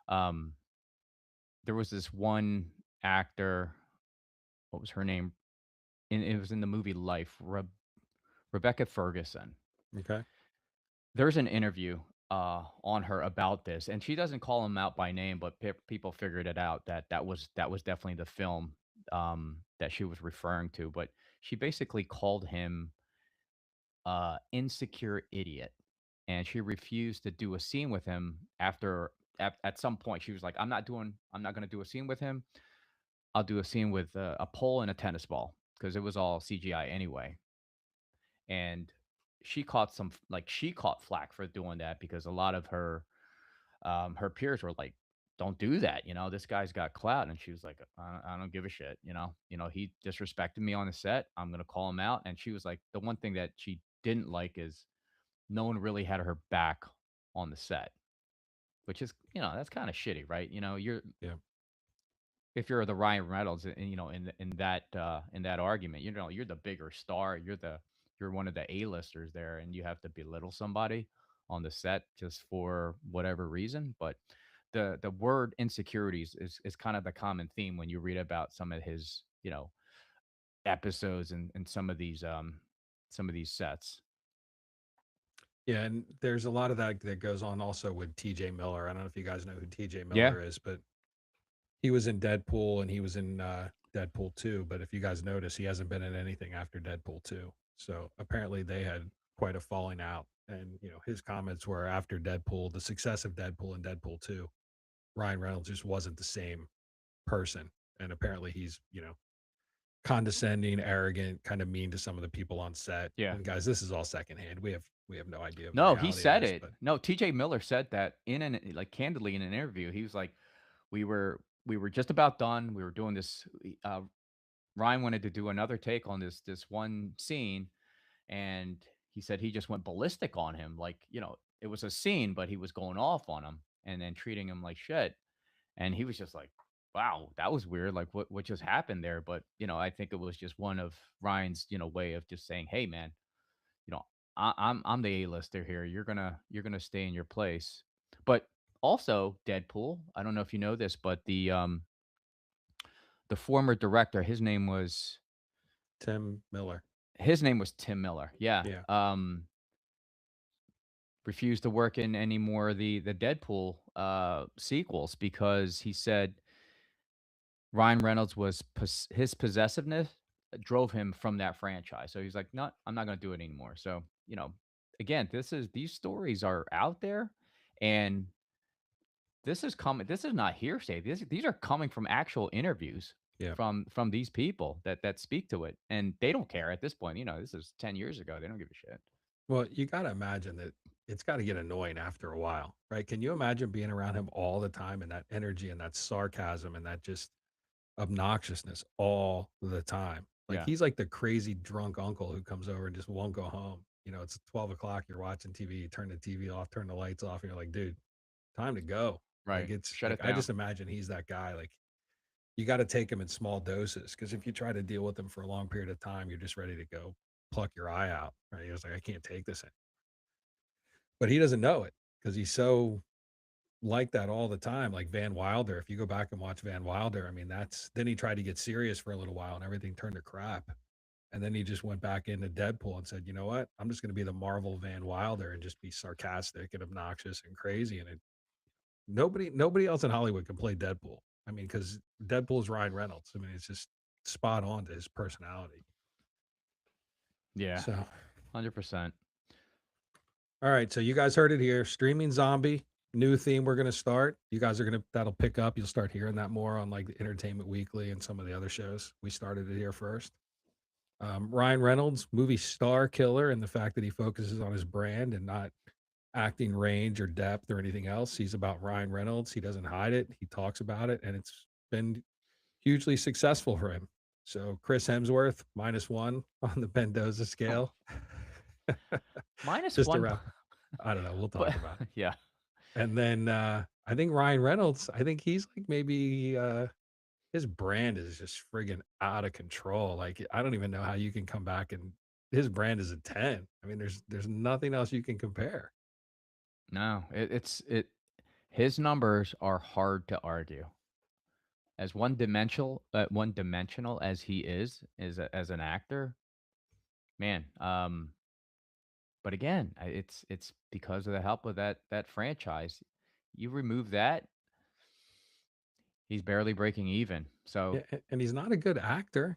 Um there was this one actor, what was her name? It was in the movie Life, Rebecca Ferguson. Okay. There's an interview on her about this, and she doesn't call him out by name, but people figured it out that that was definitely the film that she was referring to. But she basically called him insecure idiot, and she refused to do a scene with him after at some point she was like, I'm not going to do a scene with him. I'll do a scene with a pole and a tennis ball because it was all CGI anyway. And she caught she caught flack for doing that because a lot of her peers were like, don't do that, you know, this guy's got clout. And she was like, I don't give a shit, you know, he disrespected me on the set, I'm gonna call him out. And she was like, the one thing that she didn't like is no one really had her back on the set, which is, you know, that's kind of shitty, right? You know, Yeah. if you're the Ryan Reynolds, and you know, in that argument, you know, you're the bigger star, you're one of the A-listers there, and you have to belittle somebody on the set just for whatever reason. But the word insecurities is kind of the common theme when you read about some of his, you know, episodes and some of these sets. Yeah, and there's a lot of that goes on also with TJ Miller. I don't know if you guys know who TJ Yeah. Miller is, but he was in Deadpool and he was in Deadpool 2. But if you guys notice, he hasn't been in anything after Deadpool 2. So apparently they had quite a falling out. And his comments were after Deadpool, the success of Deadpool and Deadpool 2, Ryan Reynolds just wasn't the same person. And apparently he's, condescending, arrogant, kind of mean to some of the people on set. Yeah. And guys, this is all secondhand. We have no idea of the No, he reality of said this, it. but No, TJ Miller said that in an like candidly in an interview. He was like, we were just about done. We were doing this. Ryan wanted to do another take on this one scene, and he said he just went ballistic on him. Like, it was a scene, but he was going off on him and then treating him like shit. And he was just like, wow, that was weird. Like, what just happened there? But I think it was just one of Ryan's way of just saying, hey man, you know, I'm the A-lister here. You're gonna stay in your place. But also Deadpool. I don't know if you know this, but the former director, Tim Miller. his name was Tim Miller. Yeah. Yeah. Refused to work in any more of the Deadpool sequels because he said Ryan Reynolds his possessiveness drove him from that franchise. So he's like, "No, I'm not going to do it anymore." So, again, these stories are out there, and this is coming. This is not hearsay. These are coming from actual interviews Yeah. from these people that speak to it, and they don't care at this point. This is 10 years ago. They don't give a shit. Well, you got to imagine that it's got to get annoying after a while, right? Can you imagine being around him all the time and that energy and that sarcasm and that just obnoxiousness all the time? Like Yeah. he's like the crazy drunk uncle who comes over and just won't go home. It's 12 o'clock, you're watching TV, you turn the TV off, turn the lights off, and you're like, dude, time to go. Right. Like it's Shut like, it I down. just imagine he's that guy. Like you got to take him in small doses because if you try to deal with him for a long period of time, you're just ready to go pluck your eye out. Right? He was like, I can't take this but he doesn't know it because he's so like that all the time. Like Van Wilder, if you go back and watch Van Wilder, I mean, then he tried to get serious for a little while and everything turned to crap. And then he just went back into Deadpool and said, you know what? I'm just going to be the Marvel Van Wilder and just be sarcastic and obnoxious and crazy. And nobody else in Hollywood can play Deadpool. I mean, because Deadpool's Ryan Reynolds. I mean, it's just spot on to his personality. Yeah. So, 100%. all right. So you guys heard it here. Streaming Zombie, new theme we're going to start. You guys that'll pick up. You'll start hearing that more on like the Entertainment Weekly and some of the other shows. We started it here first. Ryan Reynolds, movie star killer, and the fact that he focuses on his brand and not acting range or depth or anything else. He's about Ryan Reynolds. He doesn't hide it. He talks about it, and it's been hugely successful for him. So Chris Hemsworth, -1 on the Mendoza scale. Minus Just one. around. I don't know. We'll talk But, about it. yeah. And then I think Ryan Reynolds, I think he's like maybe his brand is just friggin' out of control. Like I don't even know how you can come back and his brand is a 10. I mean, there's nothing else you can compare. No, his numbers are hard to argue. As one dimensional as he is as an actor, man. But again, it's because of the help of that franchise. You remove that, he's barely breaking even. So Yeah, and he's not a good actor.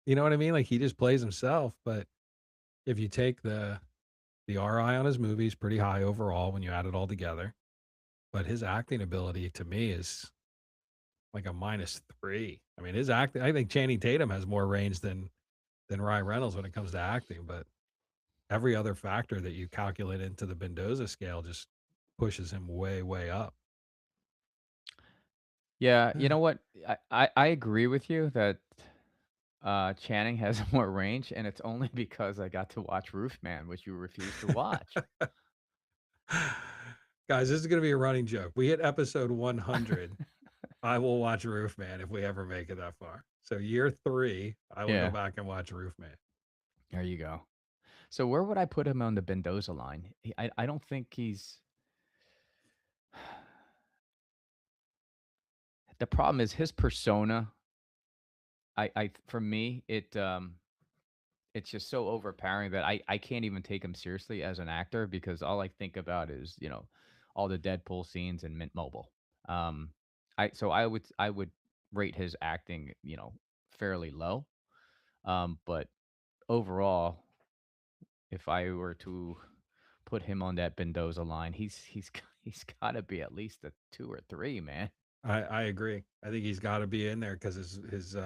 You know what I mean? Like he just plays himself, but if you take the RI on his movies, pretty high overall when you add it all together. But his acting ability to me is like a -3. I mean, his acting, I think Channing Tatum has more range than Ryan Reynolds when it comes to acting, but every other factor that you calculate into the Mendoza scale just pushes him way, way up. yeah, you know what? I agree with you that Channing has more range, and it's only because I got to watch Roofman, which you refused to watch. Guys, this is going to be a running joke. We hit episode 100. I will watch Roofman if we ever make it that far. So year 3, I will Yeah. go back and watch Roofman. There you go. So where would I put him on the Mendoza line? I don't think he's. The problem is his persona. For me, it's just so overpowering that I can't even take him seriously as an actor because all I think about is all the Deadpool scenes and Mint Mobile. I would rate his acting fairly low, but overall if I were to put him on that Mendoza line, he's got to be at least a 2 or 3, man. I agree. I think he's got to be in there because his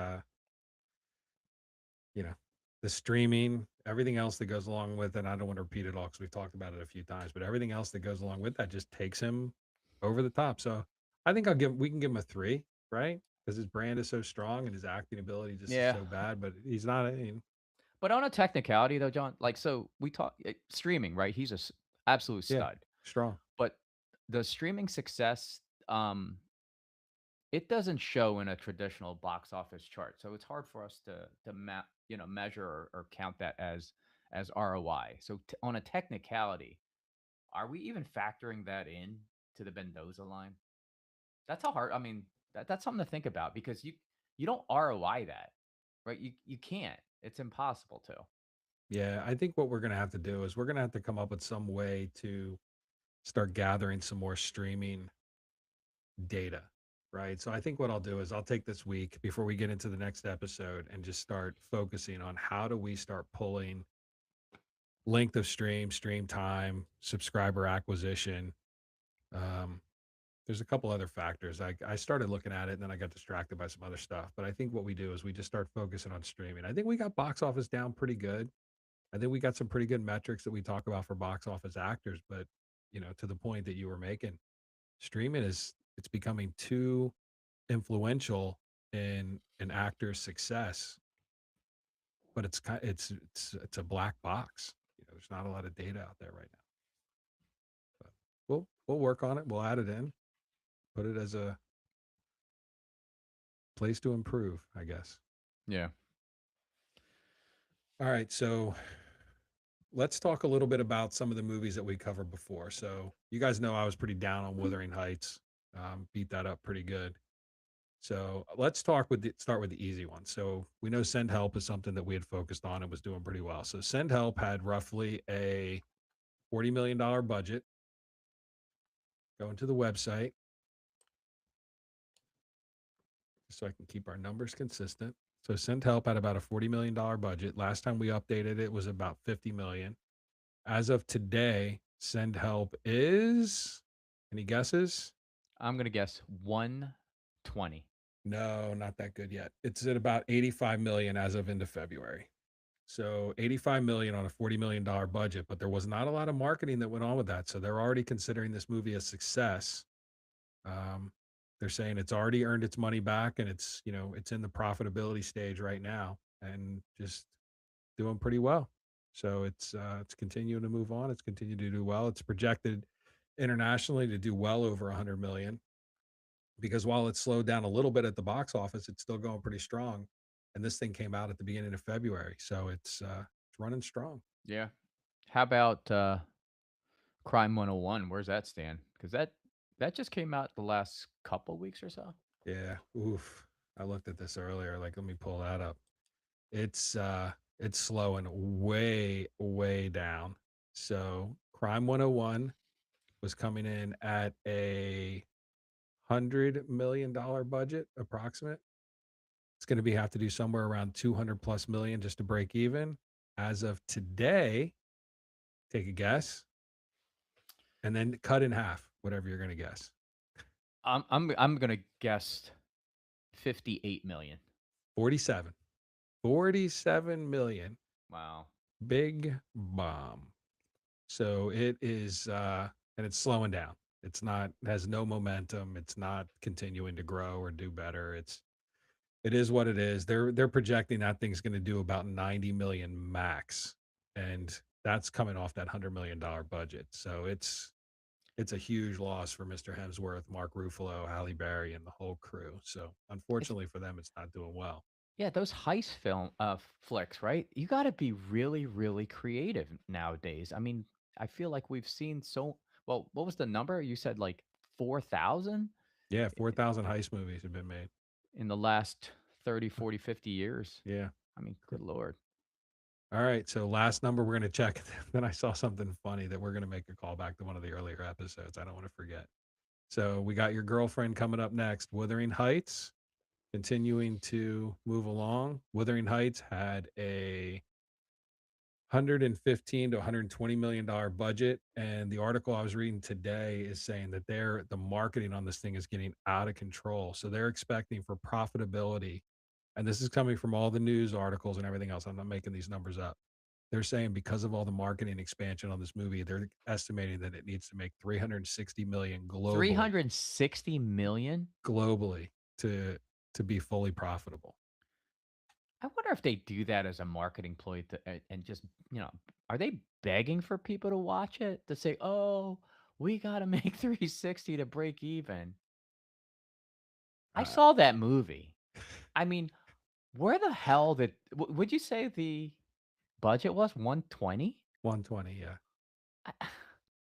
you know, the streaming, everything else that goes along with it. I don't want to repeat it all because we've talked about it a few times, but everything else that goes along with that just takes him over the top. So I think we can give him a 3, right? Because his brand is so strong and his acting ability just is Yeah. so bad, but he's not. But on a technicality though, John, like, so we talk streaming, right? He's a absolute Yeah, stud. strong. But the streaming success, it doesn't show in a traditional box office chart. So it's hard for us to measure or count that as ROI. So on a technicality, are we even factoring that in to the Mendoza line? That's a hard. I mean, that's something to think about because you don't ROI that, right? You can't. It's impossible to. Yeah, I think what we're going to have to do is we're going to have to come up with some way to start gathering some more streaming data, right? So I think what I'll do is I'll take this week before we get into the next episode and just start focusing on how do we start pulling length of stream time, subscriber acquisition. There's a couple other factors. I started looking at it and then I got distracted by some other stuff. But I think what we do is we just start focusing on streaming. I think we got box office down pretty good. I think we got some pretty good metrics that we talk about for box office actors. But, to the point that you were making, streaming it's becoming too influential in an actor's success. But it's a black box. There's not a lot of data out there right now. But we'll work on it. We'll add it in. Put it as a place to improve, I guess. Yeah. All right. So let's talk a little bit about some of the movies that we covered before. So you guys know I was pretty down on Wuthering Heights. Beat that up pretty good. So let's start with the easy one. So we know Send Help is something that we had focused on and was doing pretty well. So Send Help had roughly a $40 million budget. Going to the website so I can keep our numbers consistent. So Send Help had about a $40 million budget. Last time we updated it was about 50 million. As of today, Send Help is, any guesses? I'm going to guess 120. No, not that good yet. It's at about 85 million as of end of February. So 85 million on a $40 million budget, but there was not a lot of marketing that went on with that. So they're already considering this movie a success. They're saying it's already earned its money back and it's in the profitability stage right now and just doing pretty well. So it's continuing to move on. It's continuing to do well. It's projected internationally to do well over 100 million because while it slowed down a little bit at the box office, it's still going pretty strong. And this thing came out at the beginning of February. So it's running strong. Yeah. How about Crime 101? Where's that stand? Because that just came out the last couple weeks or so. Yeah. Oof. I looked at this earlier. Like, let me pull that up. It's slowing way, way down. So Crime 101 was coming in at a $100 million budget, approximate. It's going to have to do somewhere around 200 plus million just to break even. As of today, take a guess, and then cut in half, whatever you're going to guess. I'm going to guess 58 million. 47 million. Wow. Big bomb. So it is, and it's slowing down. It has no momentum. It's not continuing to grow or do better. It is what it is. They're projecting that thing's going to do about 90 million max. And that's coming off that $100 million budget. So it's a huge loss for Mr. Hemsworth, Mark Ruffalo, Halle Berry, and the whole crew. So unfortunately for them, it's not doing well. Yeah, those heist film flicks, right? You got to be really, really creative nowadays. I mean, I feel like we've seen well, what was the number? You said like 4,000? Yeah, 4,000 heist movies have been made in the last 30, 40, 50 years. Yeah. I mean, good Lord. All right. So last number we're going to check. Then I saw something funny that we're going to make a call back to one of the earlier episodes. I don't want to forget. So we got Your Girlfriend coming up next. Wuthering Heights, continuing to move along. Wuthering Heights had a $115 to $120 million budget. And the article I was reading today is saying that the marketing on this thing is getting out of control. So they're expecting for profitability. And this is coming from all the news articles and everything else. I'm not making these numbers up. They're saying because of all the marketing expansion on this movie, they're estimating that it needs to make 360 million globally, 360 million? globally to be fully profitable. I wonder if they do that as a marketing ploy and just, are they begging for people to watch it to say, "Oh, we got to make 360 to break even." I saw that movie. I mean, where the hell would you say the budget was 120? 120, yeah.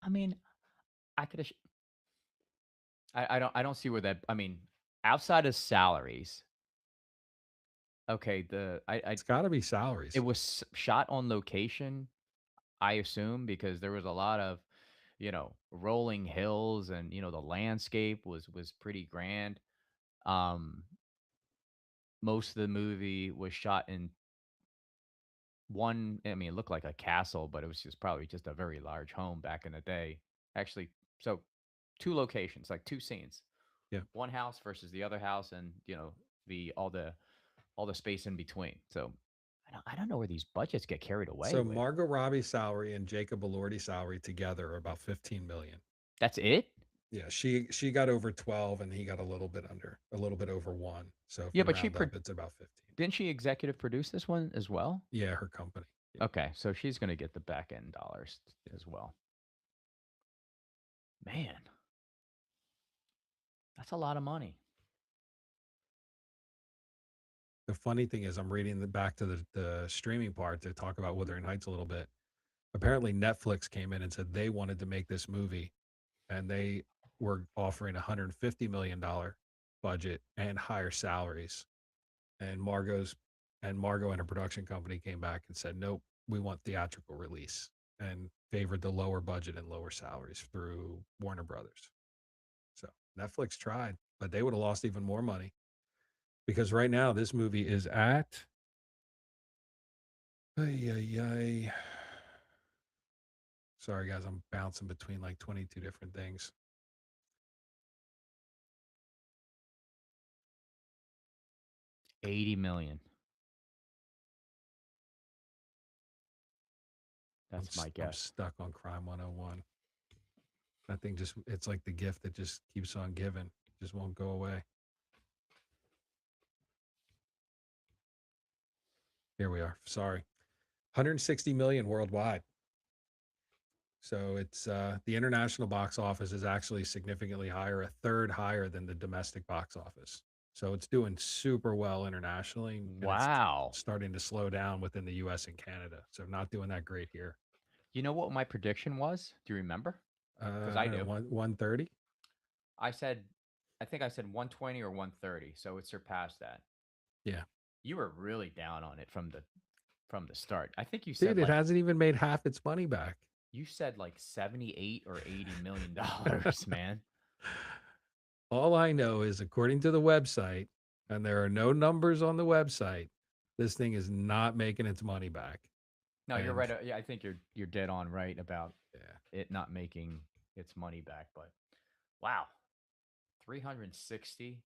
I mean, I could have. I don't see where that. I mean, outside of salaries. Okay, It's got to be salaries. it was shot on location, I assume, because there was a lot of, rolling hills and the landscape was pretty grand. Most of the movie was shot in one. I mean, it looked like a castle, but it was probably just a very large home back in the day. Actually, so two locations, like two scenes. Yeah. One house versus the other house, and the all the space in between. So I don't know where these budgets get carried away So with. Margot Robbie's salary and Jacob Elordi's salary together are about 15 million. That's it? Yeah, she got over 12 and he got a little bit over 1. So if Yeah, you but she round up, it's about 15. Didn't she executive produce this one as well? Yeah, her company. Yeah. Okay, so she's going to get the back end dollars as well. Man, that's a lot of money. The funny thing is, I'm reading back to the streaming part to talk about Wuthering Heights a little bit. Apparently, Netflix came in and said they wanted to make this movie, and they were offering $150 million budget and higher salaries. And Margot and her production company came back and said, nope, we want theatrical release, and favored the lower budget and lower salaries through Warner Brothers. So Netflix tried, but they would have lost even more money. Because right now, this movie is at. Sorry, guys, I'm bouncing between like 22 different things. $80 million. That's my I'm guess. stuck on Crime 101. That thing it's like the gift that just keeps on giving. Just won't go away. Here we are. Sorry. 160 million worldwide. So it's the international box office is actually significantly higher, a third higher than the domestic box office. So it's doing super well internationally. and Wow. It's starting to slow down within the US and Canada. So not doing that great here. You know what my prediction was? Do you remember? Because I don't do. know, 130. I think I said 120 or 130, so it surpassed that. Yeah. You were really down on it from the start. I think you said Dude, it hasn't even made half its money back. you said like 78 or 80 million dollars, man. All I know is, according to the website, and there are no numbers on the website, this thing is not making its money back. No, you're And- right. Yeah, I think you're dead on right about Yeah. it not making its money back. But wow, 360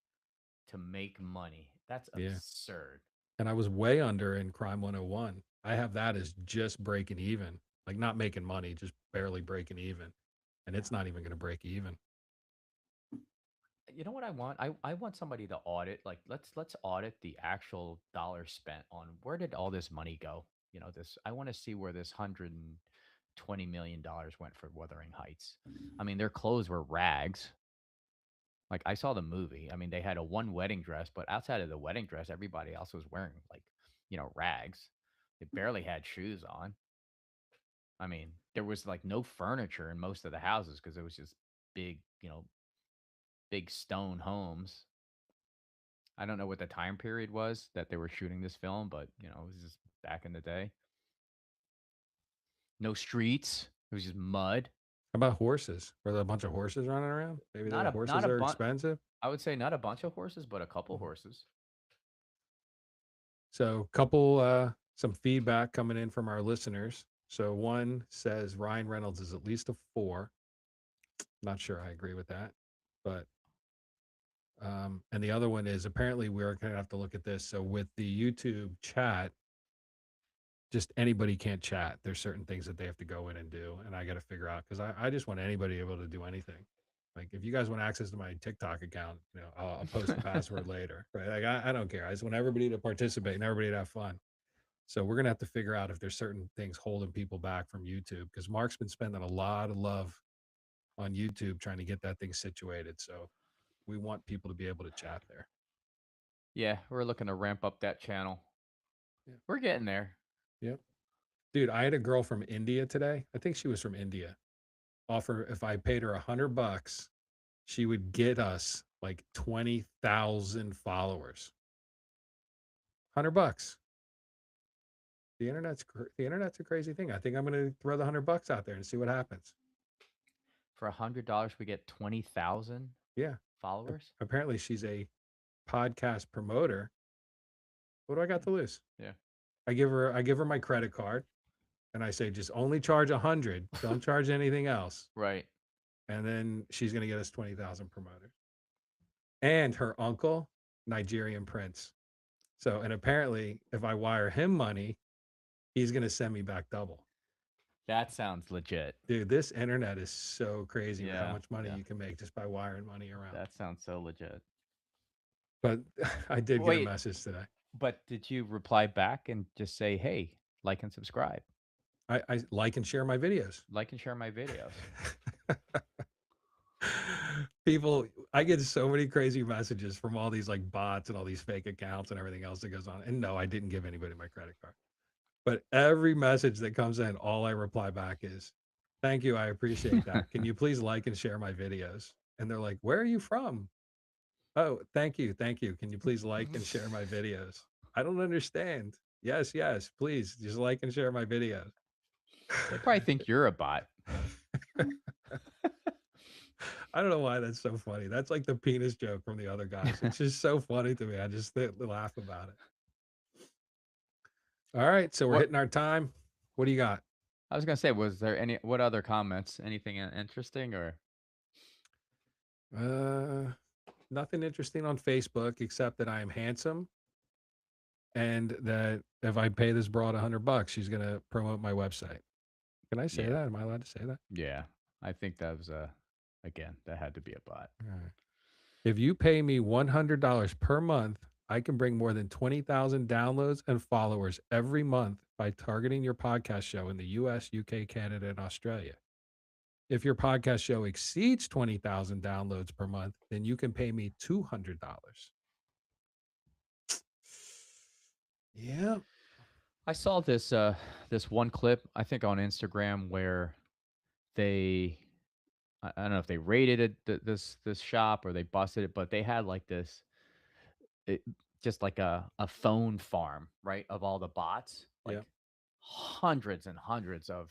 to make money. That's Yeah. absurd. And I was way under in Crime 101. I have that as just breaking even, like not making money, just barely breaking even. And it's not even going to break even. You know what I want? I want somebody to audit. Like let's audit the actual dollars spent on where did all this money go? I want to see where this $120 million went for Wuthering Heights. I mean, their clothes were rags. Like I saw the movie. I mean, they had one wedding dress, but outside of the wedding dress, everybody else was wearing like, rags. They barely had shoes on. I mean, there was like no furniture in most of the houses because it was just big, big stone homes. I don't know what the time period was that they were shooting this film, but it was just back in the day. No streets. It was just mud. How about horses? Were there a bunch of horses running around? Maybe Not the a- horses not a are bun- expensive. I would say not a bunch of horses, but a couple horses. So couple some feedback coming in from our listeners. So one says Ryan Reynolds is at least a 4. Not sure I agree with that, but and the other one is apparently we're going to have to look at this. So with the YouTube chat, just anybody can't chat. There's certain things that they have to go in and do, and I got to figure out because I just want anybody able to do anything. Like if you guys want access to my TikTok account, I'll post the password later. Right? Like I don't care. I just want everybody to participate and everybody to have fun. So we're gonna have to figure out if there's certain things holding people back from YouTube because Mark's been spending a lot of love on YouTube trying to get that thing situated. So we want people to be able to chat there. Yeah, we're looking to ramp up that channel. Yeah. We're getting there. Yep. Dude, I had a girl from India today. I think she was from India. Offer if I paid her $100, she would get us like 20,000 followers. $100. The internet's a crazy thing. I think I'm gonna throw the $100 out there and see what happens. For $100, we get 20,000 Yeah. followers. Apparently, she's a podcast promoter. What do I got to lose? Yeah. I give her my credit card, and I say just only charge 100. Don't charge anything else. Right. And then she's gonna get us 20,000 promoters. And her uncle, Nigerian prince. So, and apparently, if I wire him money, he's gonna send me back double. That sounds legit. Dude, this internet is so crazy with how Yeah, much money yeah. you can make just by wiring money around. That sounds so legit. But I did get a Wait. message today. But did you reply back and just say, hey, like and subscribe? I like and share my videos. Like and share my videos. People, I get so many crazy messages from all these like bots and all these fake accounts and everything else that goes on. And no, I didn't give anybody my credit card. But every message that comes in, all I reply back is, thank you, I appreciate that. Can you please like and share my videos? And they're like, where are you from? Oh, thank you. Thank you. Can you please like and share my videos? I don't understand. Yes, please just like and share my videos. They probably think you're a bot. I don't know why that's so funny. That's like the penis joke from the other guys. It's just so funny to me. I just laugh about it. All right, so we're hitting our time. What do you got? I was gonna say, was there what other comments? Anything interesting or? Nothing interesting on Facebook except that I am handsome, and that if I pay this broad $100, she's gonna promote my website. Can I say that? Am I allowed to say that? Yeah, I think that was again, that had to be a bot. All right. If you pay me $100 per month, I can bring more than 20,000 downloads and followers every month by targeting your podcast show in the US, UK, Canada, and Australia. If your podcast show exceeds 20,000 downloads per month, then you can pay me $200. Yeah. I saw this this one clip, I think on Instagram, where they I don't know if they raided this shop or they busted it, but they had like this just like a phone farm, right, of all the bots, like Yeah. hundreds and hundreds of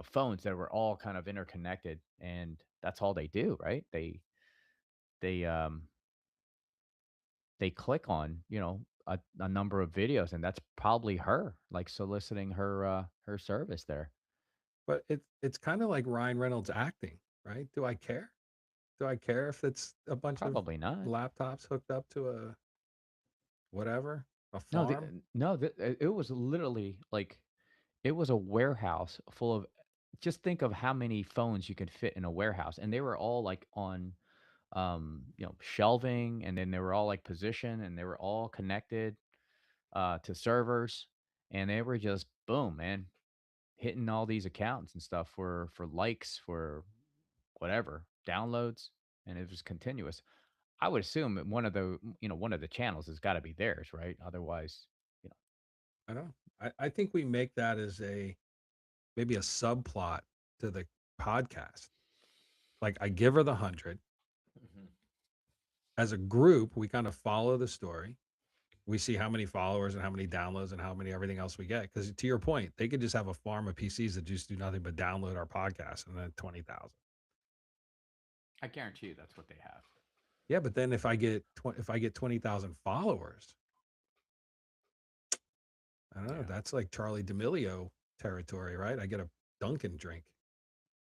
phones that were all kind of interconnected, and that's all they do, right? They they click on a number of videos, and that's probably her like soliciting her service there. But it's kind of like Ryan Reynolds acting, right? Do I care? Do I care if it's a bunch Probably of not. laptops hooked up to a whatever, a No, farm? it was literally like it was a warehouse full of. Just think of how many phones you could fit in a warehouse, and they were all like on, shelving, and then they were all like positioned, and they were all connected to servers, and they were just boom, man, hitting all these accounts and stuff for likes, for whatever downloads, and it was continuous. I would assume that one of the channels has got to be theirs, right? Otherwise, you know, I know. I think we make that as maybe a subplot to the podcast. Like I give her the 100. As a group, we kind of follow the story. We see how many followers and how many downloads and how many everything else we get. Because to your point, they could just have a farm of PCs that just do nothing but download our podcast and then 20,000. I guarantee you that's what they have. Yeah, but then if I get 20,000 followers, I don't know. That's like Charlie D'Amelio territory, right? I get a Dunkin' drink,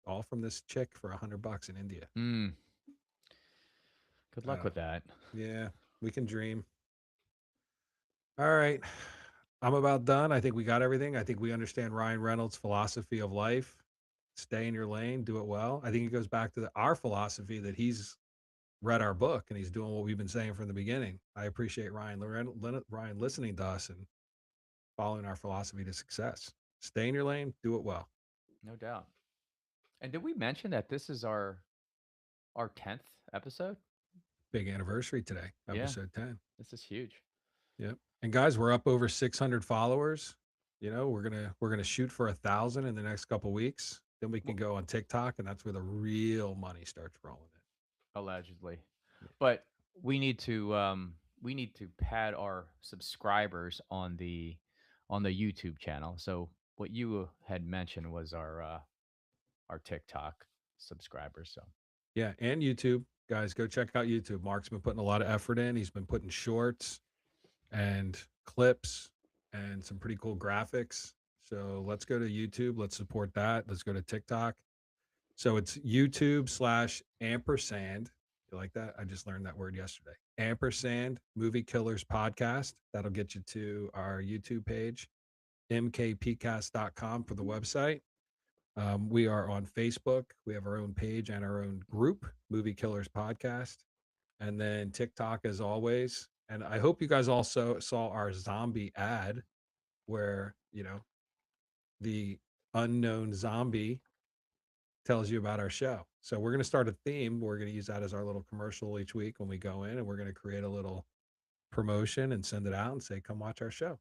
all from this chick for $100 in India. Mm. Good I luck don't with that. Yeah, we can dream. All right. I'm about done. I think we got everything. I think we understand Ryan Reynolds' philosophy of life. Stay in your lane, do it well. I think it goes back to our philosophy that he's read our book and he's doing what we've been saying from the beginning. I appreciate Ryan listening to us and following our philosophy to success. Stay in your lane, do it well. No doubt. And did we mention that this is our 10th episode? Big anniversary today, Yeah. episode 10. This is huge. Yep. And guys, we're up over 600 followers. You know, we're gonna shoot for 1,000 in the next couple weeks. Then we can go on TikTok, and that's where the real money starts rolling in. Allegedly. But we need to pad our subscribers on the YouTube channel. So what you had mentioned was our TikTok subscribers. So Yeah, and YouTube. Guys, go check out YouTube. Mark's been putting a lot of effort in. He's been putting shorts and clips and some pretty cool graphics. So let's go to YouTube. Let's support that. Let's go to TikTok. So it's YouTube/ampersand. You like that? I just learned that word yesterday. Ampersand Movie Killers Podcast. That'll get you to our YouTube page. mkpcast.com for the website. We are on Facebook. We have our own page and our own group, Movie Killers Podcast. And then TikTok, as always. And I hope you guys also saw our zombie ad where, you know, the unknown zombie tells you about our show. So we're going to start a theme. We're going to use that as our little commercial each week when we go in, and we're going to create a little promotion and send it out and say, come watch our show.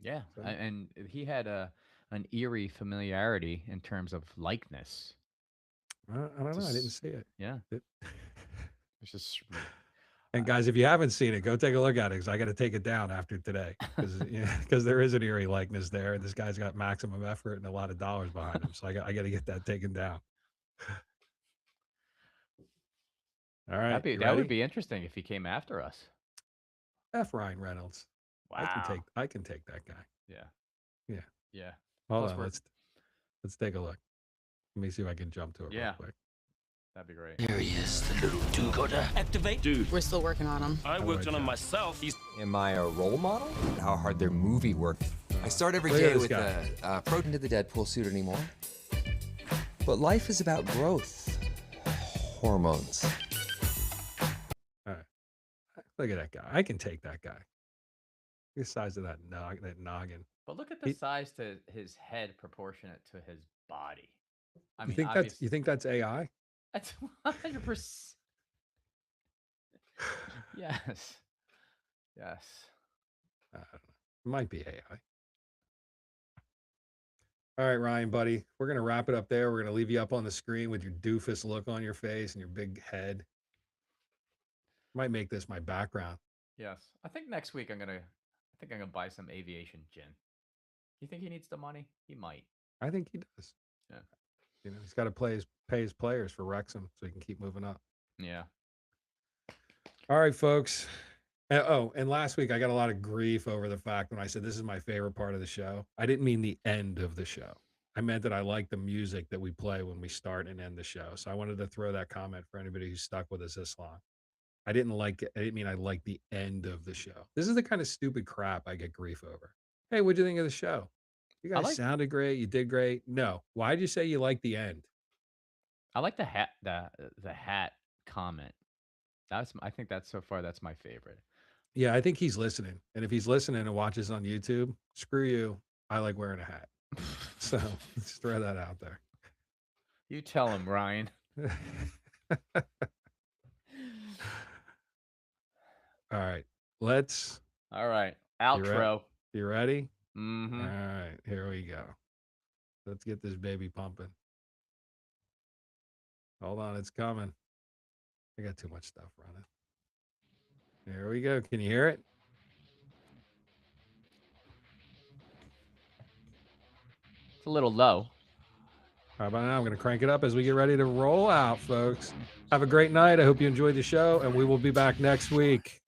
yeah, So- and he had an eerie familiarity in terms of likeness. I don't know. I didn't see it. Yeah. It- It's just And guys, if you haven't seen it, go take a look at it because I got to take it down after today because there is an eerie likeness there. This guy's got maximum effort and a lot of dollars behind him, so I got to get that taken down. All right, that you would ready? be interesting if he came after us. F Ryan Reynolds. Wow. I can take that guy. Yeah. Yeah. Yeah. Hold Plus on, we're- let's take a look. Let me see if I can jump to it Yeah. real quick. That'd be great. Here he is, the little do-gooder. Activate. Dude, We're still working on him. I worked on him myself. He's Am I a role model? How hard their movie work. I start every Look at day this with guy. a protein to the Deadpool suit anymore. But life is about growth. Hormones. Look at that guy. I can take that guy. Look at the size of that noggin. But look at the He- size to his head proportionate to his body. I You mean, think that's AI? that's 100%. Yes. Yes. I don't know. It might be AI. All right, Ryan, buddy. We're gonna wrap it up there. We're gonna leave you up on the screen with your doofus look on your face and your big head. Might make this my background. Yes. I think next week I'm gonna buy some aviation gin. You think he needs the money? He might. I think he does. Yeah. You know, he's got to pay his players for Wrexham so he can keep moving up. Yeah. All right, folks. And last week I got a lot of grief over the fact when I said this is my favorite part of the show. I didn't mean the end of the show. I meant that I like the music that we play when we start and end the show. So I wanted to throw that comment for anybody who's stuck with us this long. I didn't mean I like the end of the show. This is the kind of stupid crap I get grief over. Hey, what'd you think of the show? You guys sounded great. You did great. No. Why'd you say you like the end? I like the hat comment. I think that's so far that's my favorite. Yeah, I think he's listening. And if he's listening and watches on YouTube, screw you. I like wearing a hat. So let's throw that out there. You tell him, Ryan. All right. All right. You Outro. You ready? Mm-hmm. All right. Here we go. Let's get this baby pumping. Hold on. It's coming. I got too much stuff running. Here we go. Can you hear it? It's a little low. How about now? I'm going to crank it up as we get ready to roll out, folks. Have a great night. I hope you enjoyed the show, and we will be back next week.